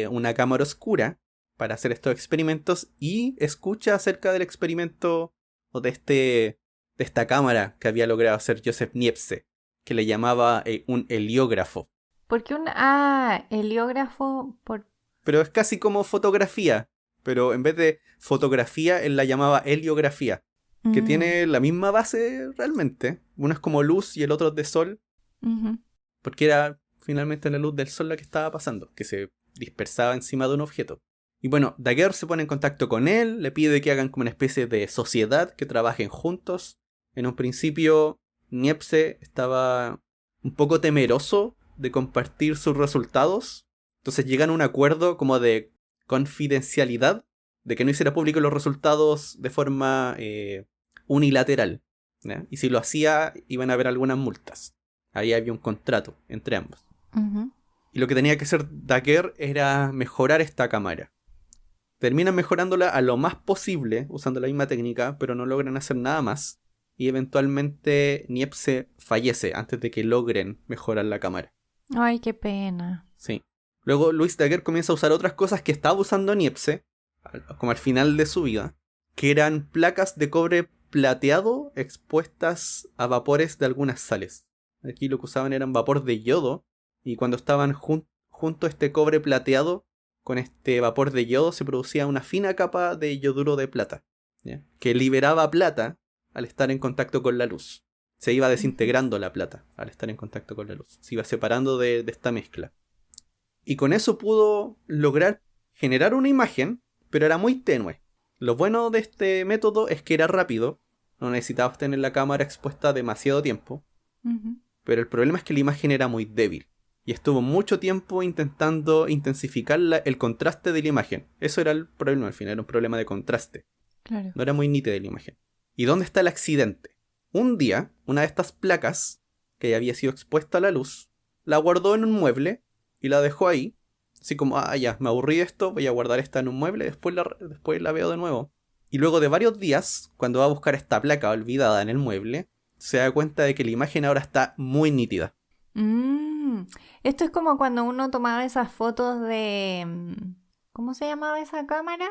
[SPEAKER 2] una cámara oscura para hacer estos experimentos y escucha acerca del experimento o de esta cámara que había logrado hacer Joseph Niepce, que le llamaba un heliógrafo.
[SPEAKER 1] ¿Por qué heliógrafo por...
[SPEAKER 2] Pero es casi como fotografía, pero en vez de fotografía él la llamaba heliografía, que
[SPEAKER 1] Mm.
[SPEAKER 2] tiene la misma base realmente. Uno es como luz y el otro es de sol,
[SPEAKER 1] Ujú.
[SPEAKER 2] porque era finalmente la luz del sol la que estaba pasando, que se dispersaba encima de un objeto. Y bueno, Daguerre se pone en contacto con él, le pide que hagan como una especie de sociedad, que trabajen juntos. En un principio, Niepce estaba un poco temeroso de compartir sus resultados, entonces llegan a un acuerdo como de confidencialidad, de que no hiciera público los resultados de forma unilateral, ¿ya? Y si lo hacía, iban a haber algunas multas. Ahí había un contrato entre ambos.
[SPEAKER 1] Ujú.
[SPEAKER 2] Y lo que tenía que hacer Daguerre era mejorar esta cámara. Terminan mejorándola a lo más posible, usando la misma técnica, pero no logran hacer nada más. Y eventualmente Niepce fallece antes de que logren mejorar la cámara.
[SPEAKER 1] Ay, qué pena.
[SPEAKER 2] Sí. Luego Louis Daguerre comienza a usar otras cosas que estaba usando Niepce, como al final de su vida, que eran placas de cobre plateado expuestas a vapores de algunas sales. Aquí lo que usaban eran vapor de yodo, y cuando estaban junto a este cobre plateado, con este vapor de yodo se producía una fina capa de yoduro de plata, ¿ya? Que liberaba plata al estar en contacto con la luz. Se iba
[SPEAKER 1] Ujú.
[SPEAKER 2] desintegrando la plata al estar en contacto con la luz. Se iba separando de esta mezcla. Y con eso pudo lograr generar una imagen, pero era muy tenue. Lo bueno de este método es que era rápido, no necesitabas tener la cámara expuesta demasiado tiempo,
[SPEAKER 1] Ujú.
[SPEAKER 2] pero el problema es que la imagen era muy débil. Y estuvo mucho tiempo intentando intensificar el contraste de la imagen. Eso era el problema al final, era un problema de contraste.
[SPEAKER 1] Claro.
[SPEAKER 2] No era muy nítida la imagen. ¿Y dónde está el accidente? Un día, una de estas placas, que ya había sido expuesta a la luz, la guardó en un mueble y la dejó ahí. Así como, ya, me aburrí de esto, voy a guardar esta en un mueble, después la veo de nuevo. Y luego de varios días, cuando va a buscar esta placa olvidada en el mueble, se da cuenta de que la imagen ahora está muy nítida.
[SPEAKER 1] Mm. Esto es como cuando uno tomaba esas fotos de... ¿Cómo se llamaba esa cámara?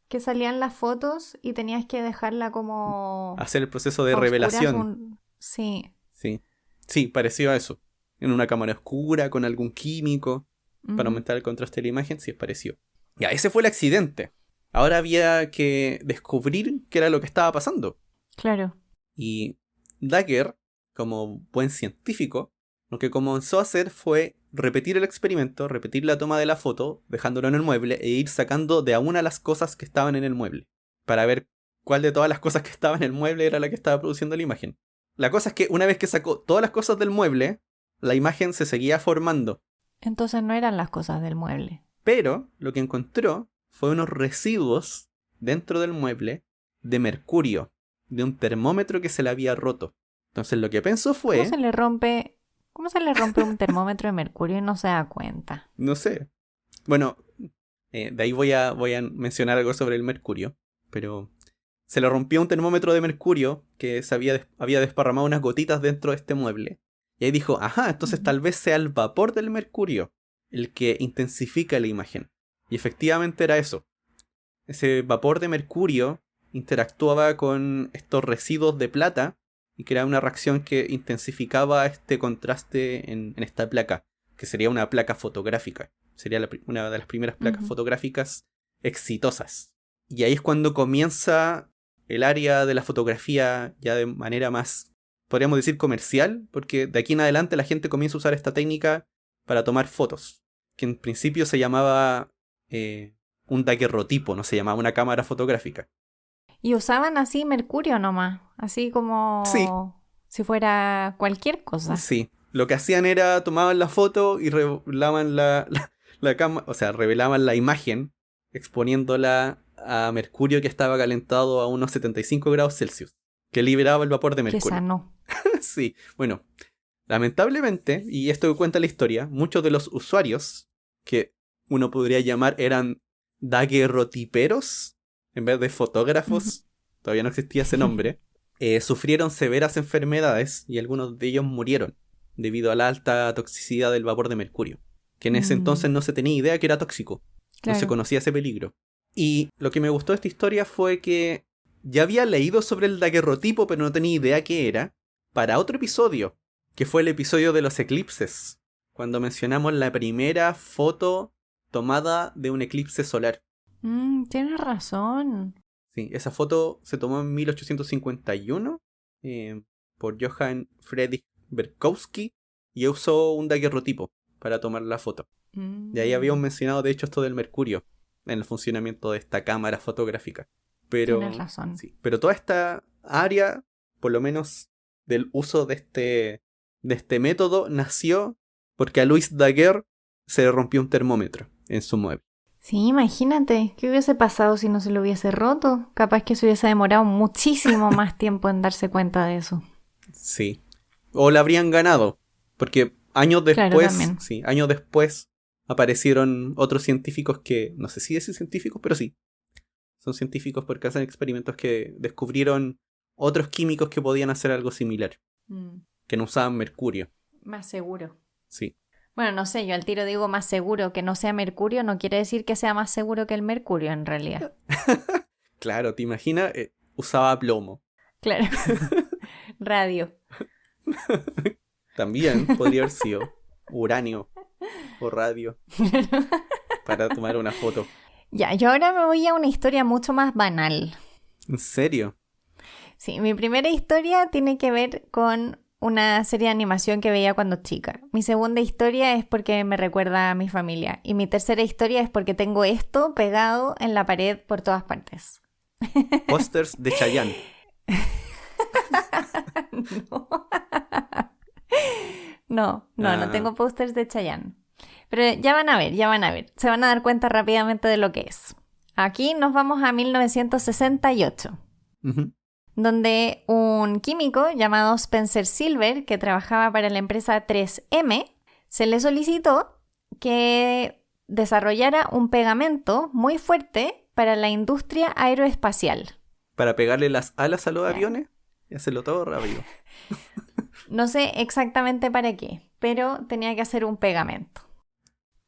[SPEAKER 1] Que salían las fotos y tenías que dejarla como
[SPEAKER 2] Hacer el proceso de
[SPEAKER 1] a oscuras
[SPEAKER 2] revelación.
[SPEAKER 1] un... Sí.
[SPEAKER 2] Sí, sí, pareció a eso. En una cámara oscura, con algún químico, para
[SPEAKER 1] Ujú.
[SPEAKER 2] aumentar el contraste de la imagen, sí es parecido. Ya, ese fue el accidente. Ahora había que descubrir qué era lo que estaba pasando.
[SPEAKER 1] Claro.
[SPEAKER 2] Y Daguerre, como buen científico, lo que comenzó a hacer fue repetir el experimento, repetir la toma de la foto, dejándolo en el mueble e ir sacando de a una las cosas que estaban en el mueble, para ver cuál de todas las cosas que estaban en el mueble era la que estaba produciendo la imagen. La cosa es que una vez que sacó todas las cosas del mueble, la imagen se seguía formando,
[SPEAKER 1] Entonces no eran las cosas del mueble.
[SPEAKER 2] pero lo que encontró fue unos residuos dentro del mueble de mercurio, de un termómetro que se le había roto. Entonces lo que pensó
[SPEAKER 1] ¿Cómo se
[SPEAKER 2] fue...
[SPEAKER 1] le rompe? ¿Cómo se le rompe un termómetro de mercurio y no se da cuenta?
[SPEAKER 2] No sé. Bueno, de ahí voy a mencionar algo sobre el mercurio. Pero se le rompió un termómetro de mercurio que había desparramado unas gotitas dentro de este mueble. Y ahí dijo, ajá, entonces tal vez sea el vapor del mercurio el que intensifica la imagen. Y efectivamente era eso. Ese vapor de mercurio interactuaba con estos residuos de plata y creaba una reacción que intensificaba este contraste en esta placa, que sería una placa fotográfica. Sería una de las primeras placas fotográficas exitosas. Y ahí es cuando comienza el área de la fotografía ya de manera más, podríamos decir, comercial, porque de aquí en adelante la gente comienza a usar esta técnica para tomar fotos, que en principio se llamaba un daguerrotipo, no se llamaba una cámara fotográfica.
[SPEAKER 1] Y usaban así mercurio nomás, así
[SPEAKER 2] Sí,
[SPEAKER 1] como si fuera cualquier cosa.
[SPEAKER 2] sí. Lo que hacían era tomaban la foto y revelaban la cámara, o sea, revelaban la imagen exponiéndola a mercurio que estaba calentado a unos 75 grados Celsius, que liberaba el vapor de
[SPEAKER 1] Que
[SPEAKER 2] mercurio.
[SPEAKER 1] sano.
[SPEAKER 2] Sí, bueno, lamentablemente, y esto cuenta la historia, muchos de los usuarios, que uno podría llamar eran daguerrotiperos, en vez de fotógrafos, todavía no existía ese nombre, sufrieron severas enfermedades y algunos de ellos murieron debido a la alta toxicidad del vapor de mercurio, que en ese entonces no se tenía idea que era tóxico, no se
[SPEAKER 1] Claro.
[SPEAKER 2] conocía ese peligro. Y lo que me gustó de esta historia fue que ya había leído sobre el daguerrotipo, pero no tenía idea qué era, para otro episodio, que fue el episodio de los eclipses, cuando mencionamos la primera foto tomada de un eclipse solar.
[SPEAKER 1] Tienes razón.
[SPEAKER 2] Sí, esa foto se tomó en 1851 por Johann Friedrich Berkowski y usó un daguerrotipo para tomar la foto. Y ahí habíamos mencionado, de hecho, esto del mercurio en el funcionamiento de esta cámara fotográfica. Pero,
[SPEAKER 1] Tienes razón.
[SPEAKER 2] sí, pero toda esta área, por lo menos del uso de este método, nació porque a Louis Daguerre se le rompió un termómetro en su mueble.
[SPEAKER 1] Sí, imagínate, ¿qué hubiese pasado si no se lo hubiese roto? Capaz que se hubiese demorado muchísimo más tiempo en darse cuenta de eso.
[SPEAKER 2] Sí. O la habrían ganado. Porque años
[SPEAKER 1] Claro,
[SPEAKER 2] después,
[SPEAKER 1] también.
[SPEAKER 2] sí, años después aparecieron otros científicos que, no sé si decir científicos, pero sí. Son científicos porque hacen experimentos que descubrieron otros químicos que podían hacer algo similar. Que no usaban mercurio.
[SPEAKER 1] Más seguro.
[SPEAKER 2] Sí.
[SPEAKER 1] Bueno, no sé, yo al tiro digo más seguro que no sea mercurio, no quiere decir que sea más seguro que el mercurio en realidad.
[SPEAKER 2] Claro, ¿te imaginas? Usaba plomo.
[SPEAKER 1] Claro. Radio.
[SPEAKER 2] También podría haber sido uranio o radio para tomar una foto.
[SPEAKER 1] Ya, yo ahora me voy a una historia mucho más banal.
[SPEAKER 2] ¿En serio?
[SPEAKER 1] Sí, mi primera historia tiene que ver con una serie de animación que veía cuando chica. Mi segunda historia es porque me recuerda a mi familia. Y mi tercera historia es porque tengo esto pegado en la pared por todas partes.
[SPEAKER 2] Pósters de Chayanne.
[SPEAKER 1] No tengo pósters de Chayanne. Pero ya van a ver. Se van a dar cuenta rápidamente de lo que es. Aquí nos vamos a 1968.
[SPEAKER 2] Uh-huh.
[SPEAKER 1] Donde un químico llamado Spencer Silver, que trabajaba para la empresa 3M, se le solicitó que desarrollara un pegamento muy fuerte para la industria aeroespacial.
[SPEAKER 2] ¿Para pegarle las alas a los aviones? Y hacerlo todo rápido.
[SPEAKER 1] No sé exactamente para qué, pero tenía que hacer un pegamento.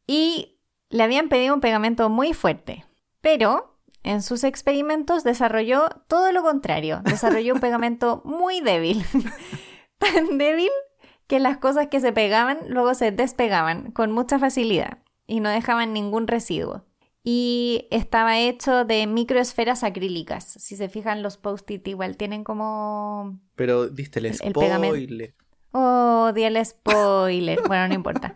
[SPEAKER 1] Y le habían pedido un pegamento muy fuerte, pero en sus experimentos desarrolló todo lo contrario. Desarrolló un pegamento muy débil. Tan débil que las cosas que se pegaban luego se despegaban con mucha facilidad y no dejaban ningún residuo. Y estaba hecho de microesferas acrílicas. Si se fijan, los post-it igual tienen como...
[SPEAKER 2] Pero diste el
[SPEAKER 1] pegamento.
[SPEAKER 2] spoiler.
[SPEAKER 1] Oh, di el spoiler. Bueno, no importa.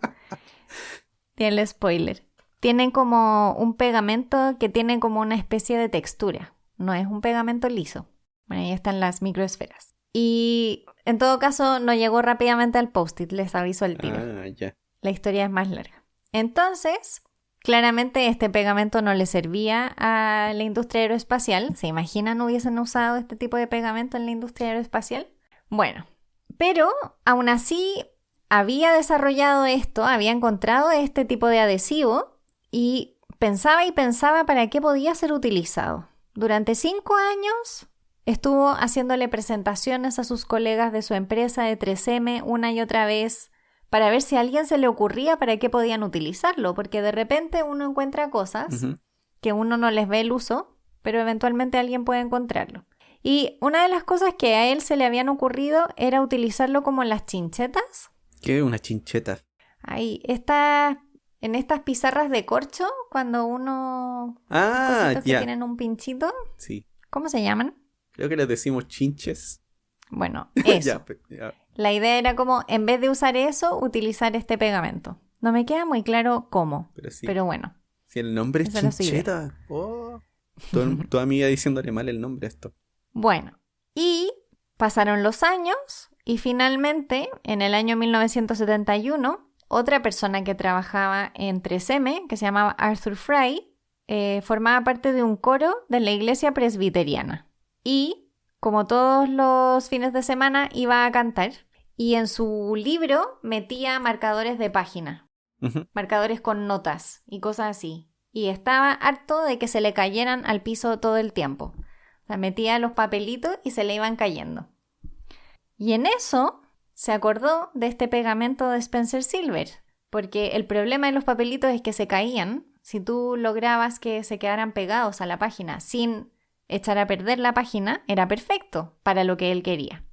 [SPEAKER 1] Di el spoiler. Tienen como un pegamento que tiene como una especie de textura. No es un pegamento liso. Bueno, ahí están las microesferas. Y en todo caso no llegó rápidamente al post-it, les aviso el tiro.
[SPEAKER 2] Ya.
[SPEAKER 1] La historia es más larga. Entonces, claramente este pegamento no le servía a la industria aeroespacial. ¿Se imaginan hubiesen usado este tipo de pegamento en la industria aeroespacial? Bueno, pero aún así había desarrollado esto, había encontrado este tipo de adhesivo y pensaba para qué podía ser utilizado. Durante 5 años estuvo haciéndole presentaciones a sus colegas de su empresa de 3M una y otra vez para ver si a alguien se le ocurría para qué podían utilizarlo, porque de repente uno encuentra cosas que uno no les ve el uso, pero eventualmente alguien puede encontrarlo. Y una de las cosas que a él se le habían ocurrido era utilizarlo como en las chinchetas.
[SPEAKER 2] ¿Qué es una chincheta?
[SPEAKER 1] Ahí, en estas pizarras de corcho, cuando uno... cositos que tienen un pinchito.
[SPEAKER 2] Sí.
[SPEAKER 1] ¿Cómo se llaman?
[SPEAKER 2] Creo que les decimos chinches.
[SPEAKER 1] Bueno, eso.
[SPEAKER 2] Ya.
[SPEAKER 1] La idea era como, en vez de usar eso, utilizar este pegamento. No me queda muy claro cómo, pero bueno.
[SPEAKER 2] Si el nombre es chincheta. Oh. Tu amiga diciéndole mal el nombre a esto.
[SPEAKER 1] Bueno, y pasaron los años y finalmente, en el año 1971, otra persona que trabajaba en 3M, que se llamaba Arthur Fry, formaba parte de un coro de la iglesia presbiteriana. Y como todos los fines de semana, iba a cantar y en su libro metía marcadores de página, marcadores con notas y cosas así. Y estaba harto de que se le cayeran al piso todo el tiempo. O sea, metía los papelitos y se le iban cayendo. Y en eso se acordó de este pegamento de Spencer Silver, porque el problema de los papelitos es que se caían. Si tú lograbas que se quedaran pegados a la página sin echar a perder la página, era perfecto para lo que él quería.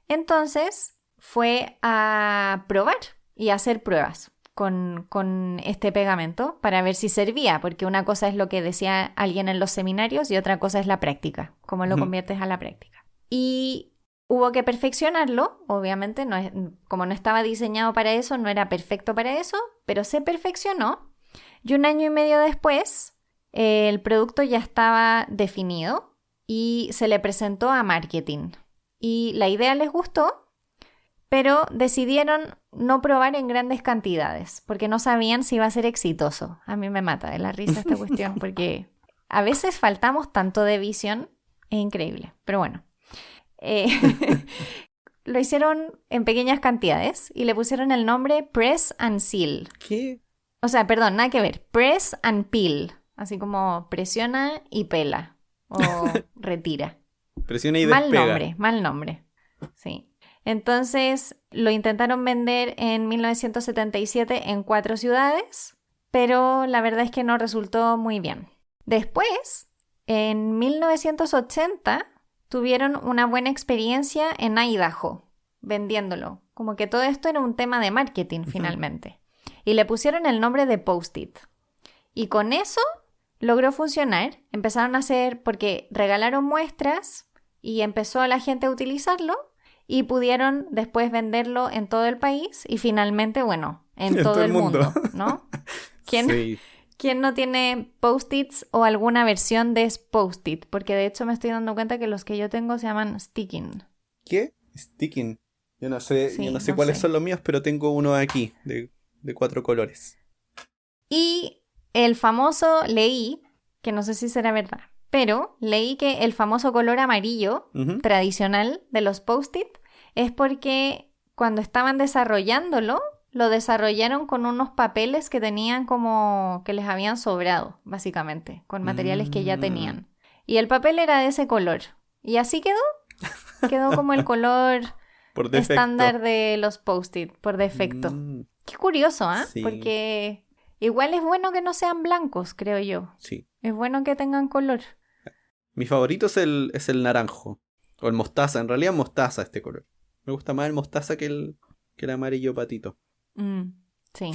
[SPEAKER 1] Entonces fue a probar y a hacer pruebas con este pegamento para ver si servía, porque una cosa es lo que decía alguien en los seminarios y otra cosa es la práctica, cómo lo conviertes a la práctica. Y hubo que perfeccionarlo, obviamente, como no estaba diseñado para eso, no era perfecto para eso, pero se perfeccionó y 1 año y medio después el producto ya estaba definido y se le presentó a marketing. Y la idea les gustó, pero decidieron no probar en grandes cantidades porque no sabían si iba a ser exitoso. A mí me mata de la risa esta cuestión porque a veces faltamos tanto de visión, es increíble. Pero bueno, lo hicieron en pequeñas cantidades y le pusieron el nombre Press and Seal.
[SPEAKER 2] ¿Qué?
[SPEAKER 1] O sea, perdón, nada que ver. Press and Peel. Así como presiona y pela. O retira.
[SPEAKER 2] Presiona y despega.
[SPEAKER 1] Mal nombre. Sí. Entonces lo intentaron vender en 1977 en 4 ciudades, pero la verdad es que no resultó muy bien. Después, en 1980, tuvieron una buena experiencia en Idaho, vendiéndolo. Como que todo esto era un tema de marketing finalmente. Y le pusieron el nombre de Post-it. Y con eso logró funcionar. Empezaron a hacer, porque regalaron muestras y empezó la gente a utilizarlo y pudieron después venderlo en todo el país y finalmente, bueno, en todo el mundo, ¿no? ¿Quién no tiene Post-its o alguna versión de Post-it? Porque de hecho me estoy dando cuenta que los que yo tengo se llaman Sticking.
[SPEAKER 2] ¿Qué? Sticking. Yo no sé cuáles son los míos, pero tengo uno aquí de 4 colores.
[SPEAKER 1] Y el famoso, leí, que no sé si será verdad, pero leí que el famoso color amarillo tradicional de los Post-it es porque cuando estaban desarrollándolo, lo desarrollaron con unos papeles que tenían como que les habían sobrado, básicamente, con materiales que ya tenían. Y el papel era de ese color. Y así quedó como el color estándar de los Post-it, por defecto. Qué curioso, ¿eh? Sí. Porque igual es bueno que no sean blancos, creo yo.
[SPEAKER 2] Sí.
[SPEAKER 1] Es bueno que tengan color.
[SPEAKER 2] Mi favorito es el naranjo. O el mostaza. En realidad mostaza este color. Me gusta más el mostaza que el amarillo patito.
[SPEAKER 1] Sí.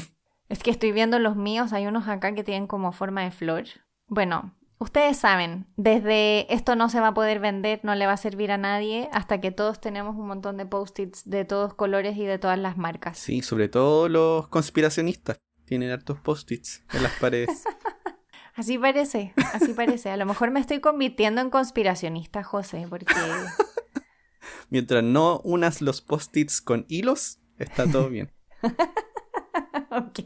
[SPEAKER 1] Es que estoy viendo los míos. Hay unos acá que tienen como forma de flor. Bueno, ustedes saben, desde esto no se va a poder vender, no le va a servir a nadie, hasta que todos tenemos un montón de Post-its de todos colores y de todas las marcas.
[SPEAKER 2] Sí, sobre todo los conspiracionistas. Tienen hartos Post-its en las paredes.
[SPEAKER 1] Así parece. A lo mejor me estoy convirtiendo en conspiracionista, José, porque...
[SPEAKER 2] Mientras no unas los Post-its con hilos, está todo bien.
[SPEAKER 1] Ok.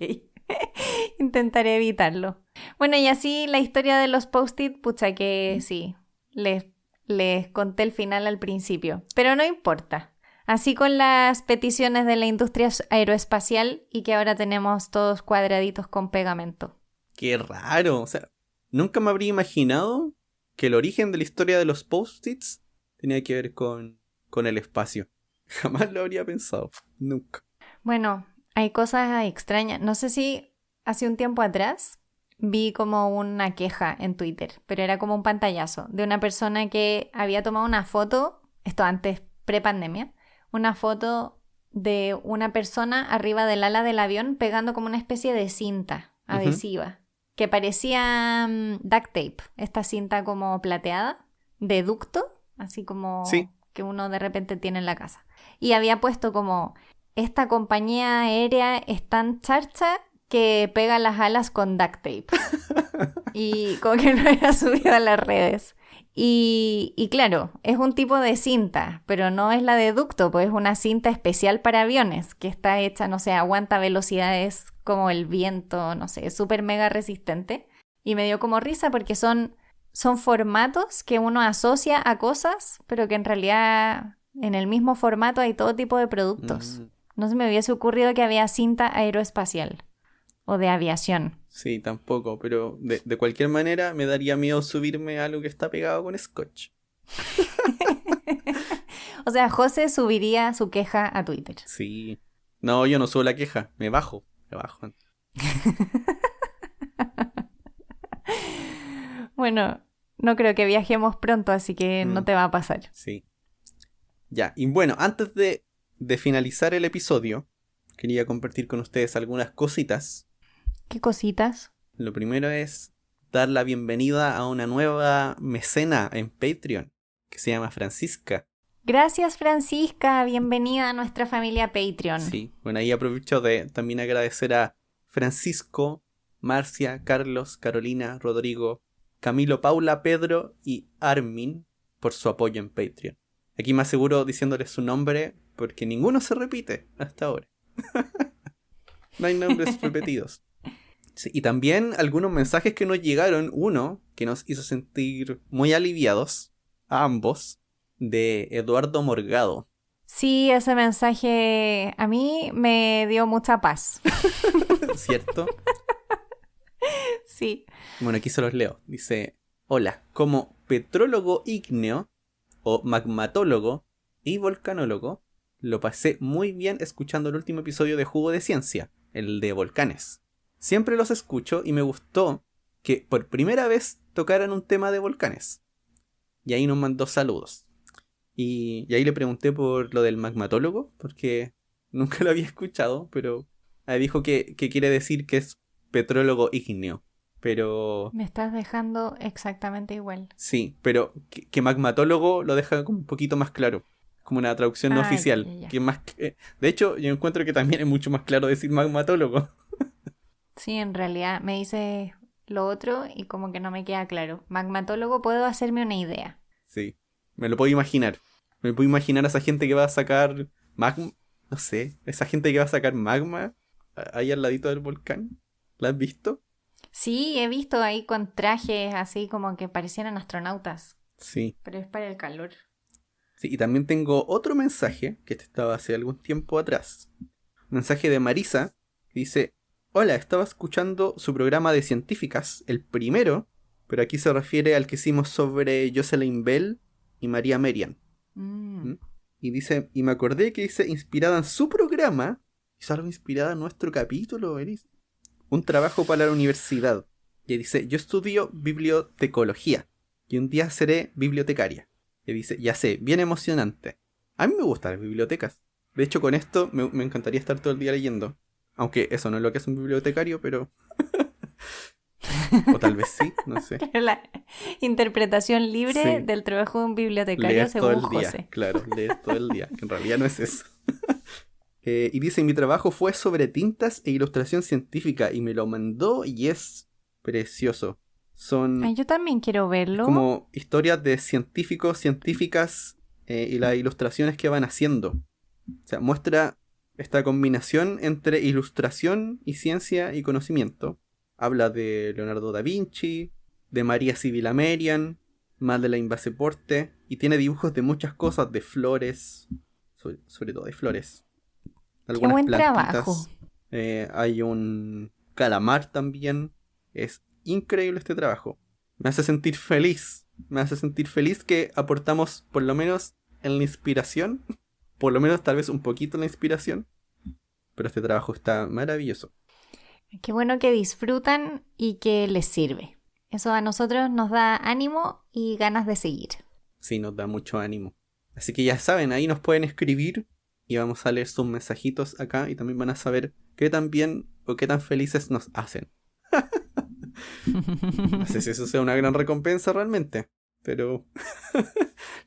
[SPEAKER 1] Intentaré evitarlo. Bueno, y así la historia de los Post-it, pucha que sí, les conté el final al principio. Pero no importa. Así con las peticiones de la industria aeroespacial y que ahora tenemos todos cuadraditos con pegamento.
[SPEAKER 2] Qué raro. O sea, nunca me habría imaginado que el origen de la historia de los post-its tenía que ver con el espacio. Jamás lo habría pensado. Nunca.
[SPEAKER 1] Bueno, hay cosas extrañas. No sé si hace un tiempo atrás vi como una queja en Twitter, pero era como un pantallazo de una persona que había tomado una foto, esto antes pre-pandemia, una foto de una persona arriba del ala del avión pegando como una especie de cinta adhesiva, que parecía duct tape, esta cinta como plateada, de ducto, así como
[SPEAKER 2] Sí.
[SPEAKER 1] que uno de repente tiene en la casa. Y había puesto como, esta compañía aérea es tan charcha que pega las alas con duct tape. Y como que no era subido a las redes. Y claro, es un tipo de cinta, pero no es la de ducto, pues es una cinta especial para aviones, que está hecha, no sé, aguanta velocidades como el viento, no sé, es súper mega resistente. Y me dio como risa porque son formatos que uno asocia a cosas, pero que en realidad en el mismo formato hay todo tipo de productos. No se me hubiese ocurrido que había cinta aeroespacial o de aviación.
[SPEAKER 2] Sí, tampoco, pero de cualquier manera me daría miedo subirme a algo que está pegado con scotch.
[SPEAKER 1] O sea, José subiría su queja a Twitter.
[SPEAKER 2] Sí. No, yo no subo la queja, me bajo.
[SPEAKER 1] Bueno, no creo que viajemos pronto, así que no te va a pasar.
[SPEAKER 2] Sí. Ya, y bueno, antes de finalizar el episodio, quería compartir con ustedes algunas cositas.
[SPEAKER 1] ¿Qué cositas?
[SPEAKER 2] Lo primero es dar la bienvenida a una nueva mecena en Patreon, que se llama Francisca.
[SPEAKER 1] Gracias, Francisca. Bienvenida a nuestra familia Patreon.
[SPEAKER 2] Sí, bueno, ahí aprovecho de también agradecer a Francisco, Marcia, Carlos, Carolina, Rodrigo, Camilo, Paula, Pedro y Armin por su apoyo en Patreon. Aquí me aseguro diciéndoles su nombre porque ninguno se repite hasta ahora. No hay nombres repetidos. Sí, y también algunos mensajes que nos llegaron. Uno que nos hizo sentir muy aliviados, a ambos, de Eduardo Morgado.
[SPEAKER 1] Sí, ese mensaje a mí me dio mucha paz.
[SPEAKER 2] ¿Cierto?
[SPEAKER 1] Sí.
[SPEAKER 2] Bueno, aquí se los leo. Dice: hola, como petrólogo ígneo o magmatólogo y volcanólogo, lo pasé muy bien escuchando el último episodio de Jugo de Ciencia, el de volcanes. Siempre los escucho y me gustó que por primera vez tocaran un tema de volcanes. Y ahí nos mandó saludos. Y ahí le pregunté por lo del magmatólogo, porque nunca lo había escuchado, pero ahí dijo que quiere decir que es petrólogo ígneo. Pero
[SPEAKER 1] Me estás dejando exactamente igual.
[SPEAKER 2] sí, pero que magmatólogo lo deja como un poquito más claro. Como una traducción no oficial.
[SPEAKER 1] Ya.
[SPEAKER 2] Que más, de hecho, yo encuentro que también es mucho más claro decir magmatólogo.
[SPEAKER 1] Sí, en realidad me dice lo otro y como que no me queda claro. Magmatólogo, puedo hacerme una idea.
[SPEAKER 2] Sí, me lo puedo imaginar. Me puedo imaginar a esa gente que va a sacar magma. No sé, esa gente que va a sacar magma ahí al ladito del volcán. ¿La has visto?
[SPEAKER 1] Sí, he visto ahí con trajes así como que parecieran astronautas.
[SPEAKER 2] Sí.
[SPEAKER 1] Pero es para el calor.
[SPEAKER 2] Sí, y también tengo otro mensaje que este estaba hace algún tiempo atrás. Un mensaje de Marisa que dice: hola, estaba escuchando su programa de científicas, el primero, pero aquí se refiere al que hicimos sobre Jocelyn Bell y María Merian. ¿Mm? Y dice, y me acordé que dice, inspirada en su programa, hizo algo inspirada en nuestro capítulo, Eris. Un trabajo para la universidad. Y dice, yo estudio bibliotecología y un día seré bibliotecaria. Y dice, ya sé, bien emocionante. A mí me gustan las bibliotecas. De hecho, con esto me encantaría estar todo el día leyendo. Aunque eso no es lo que es un bibliotecario, pero... o tal vez sí, no sé.
[SPEAKER 1] La interpretación libre
[SPEAKER 2] Sí.
[SPEAKER 1] del trabajo de un bibliotecario
[SPEAKER 2] Lees todo
[SPEAKER 1] según
[SPEAKER 2] el día,
[SPEAKER 1] José.
[SPEAKER 2] claro, lees todo el día, que en realidad no es eso. Y dice, mi trabajo fue sobre tintas e ilustración científica y me lo mandó y es precioso. Son
[SPEAKER 1] Ay, yo también quiero verlo.
[SPEAKER 2] como historias de científicos, científicas y las ilustraciones que van haciendo. O sea, muestra esta combinación entre ilustración y ciencia y conocimiento. Habla de Leonardo da Vinci, de María Sibylla Merian, Madeleine Porte, y tiene dibujos de muchas cosas, de flores. sobre todo hay flores.
[SPEAKER 1] Qué
[SPEAKER 2] Algunas
[SPEAKER 1] buen
[SPEAKER 2] plantitas.
[SPEAKER 1] trabajo.
[SPEAKER 2] Hay un calamar también. Es increíble este trabajo. Me hace sentir feliz. Me hace sentir feliz que aportamos por lo menos en la inspiración. Por lo menos tal vez un poquito en la inspiración. Pero este trabajo está maravilloso.
[SPEAKER 1] Qué bueno que disfrutan y que les sirve. Eso a nosotros nos da ánimo y ganas de seguir.
[SPEAKER 2] Sí, nos da mucho ánimo. Así que ya saben, ahí nos pueden escribir y vamos a leer sus mensajitos acá y también van a saber qué tan bien o qué tan felices nos hacen. No sé si eso sea una gran recompensa realmente, pero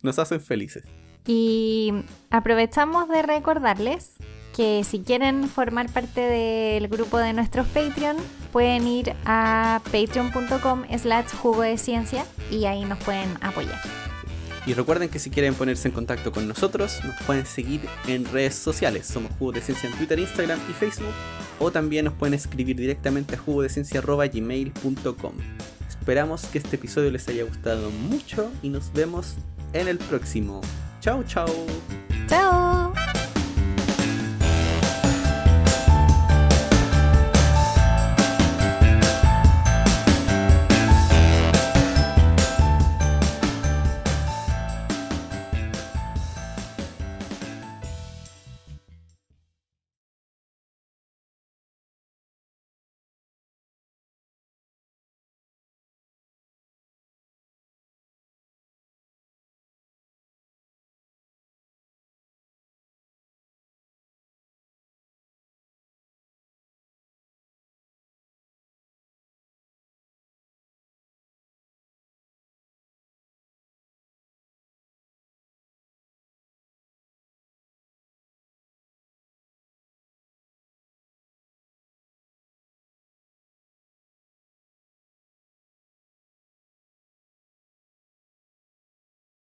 [SPEAKER 2] nos hacen felices.
[SPEAKER 1] Y aprovechamos de recordarles que si quieren formar parte del grupo de nuestros Patreon, pueden ir a patreon.com/jugodeciencia y ahí nos pueden apoyar.
[SPEAKER 2] Y recuerden que si quieren ponerse en contacto con nosotros, nos pueden seguir en redes sociales. Somos Jugo de Ciencia en Twitter, Instagram y Facebook. O también nos pueden escribir directamente a jugodeciencia@gmail.com. Esperamos que este episodio les haya gustado mucho y nos vemos en el próximo. Chao, chao.
[SPEAKER 1] ¡Chao!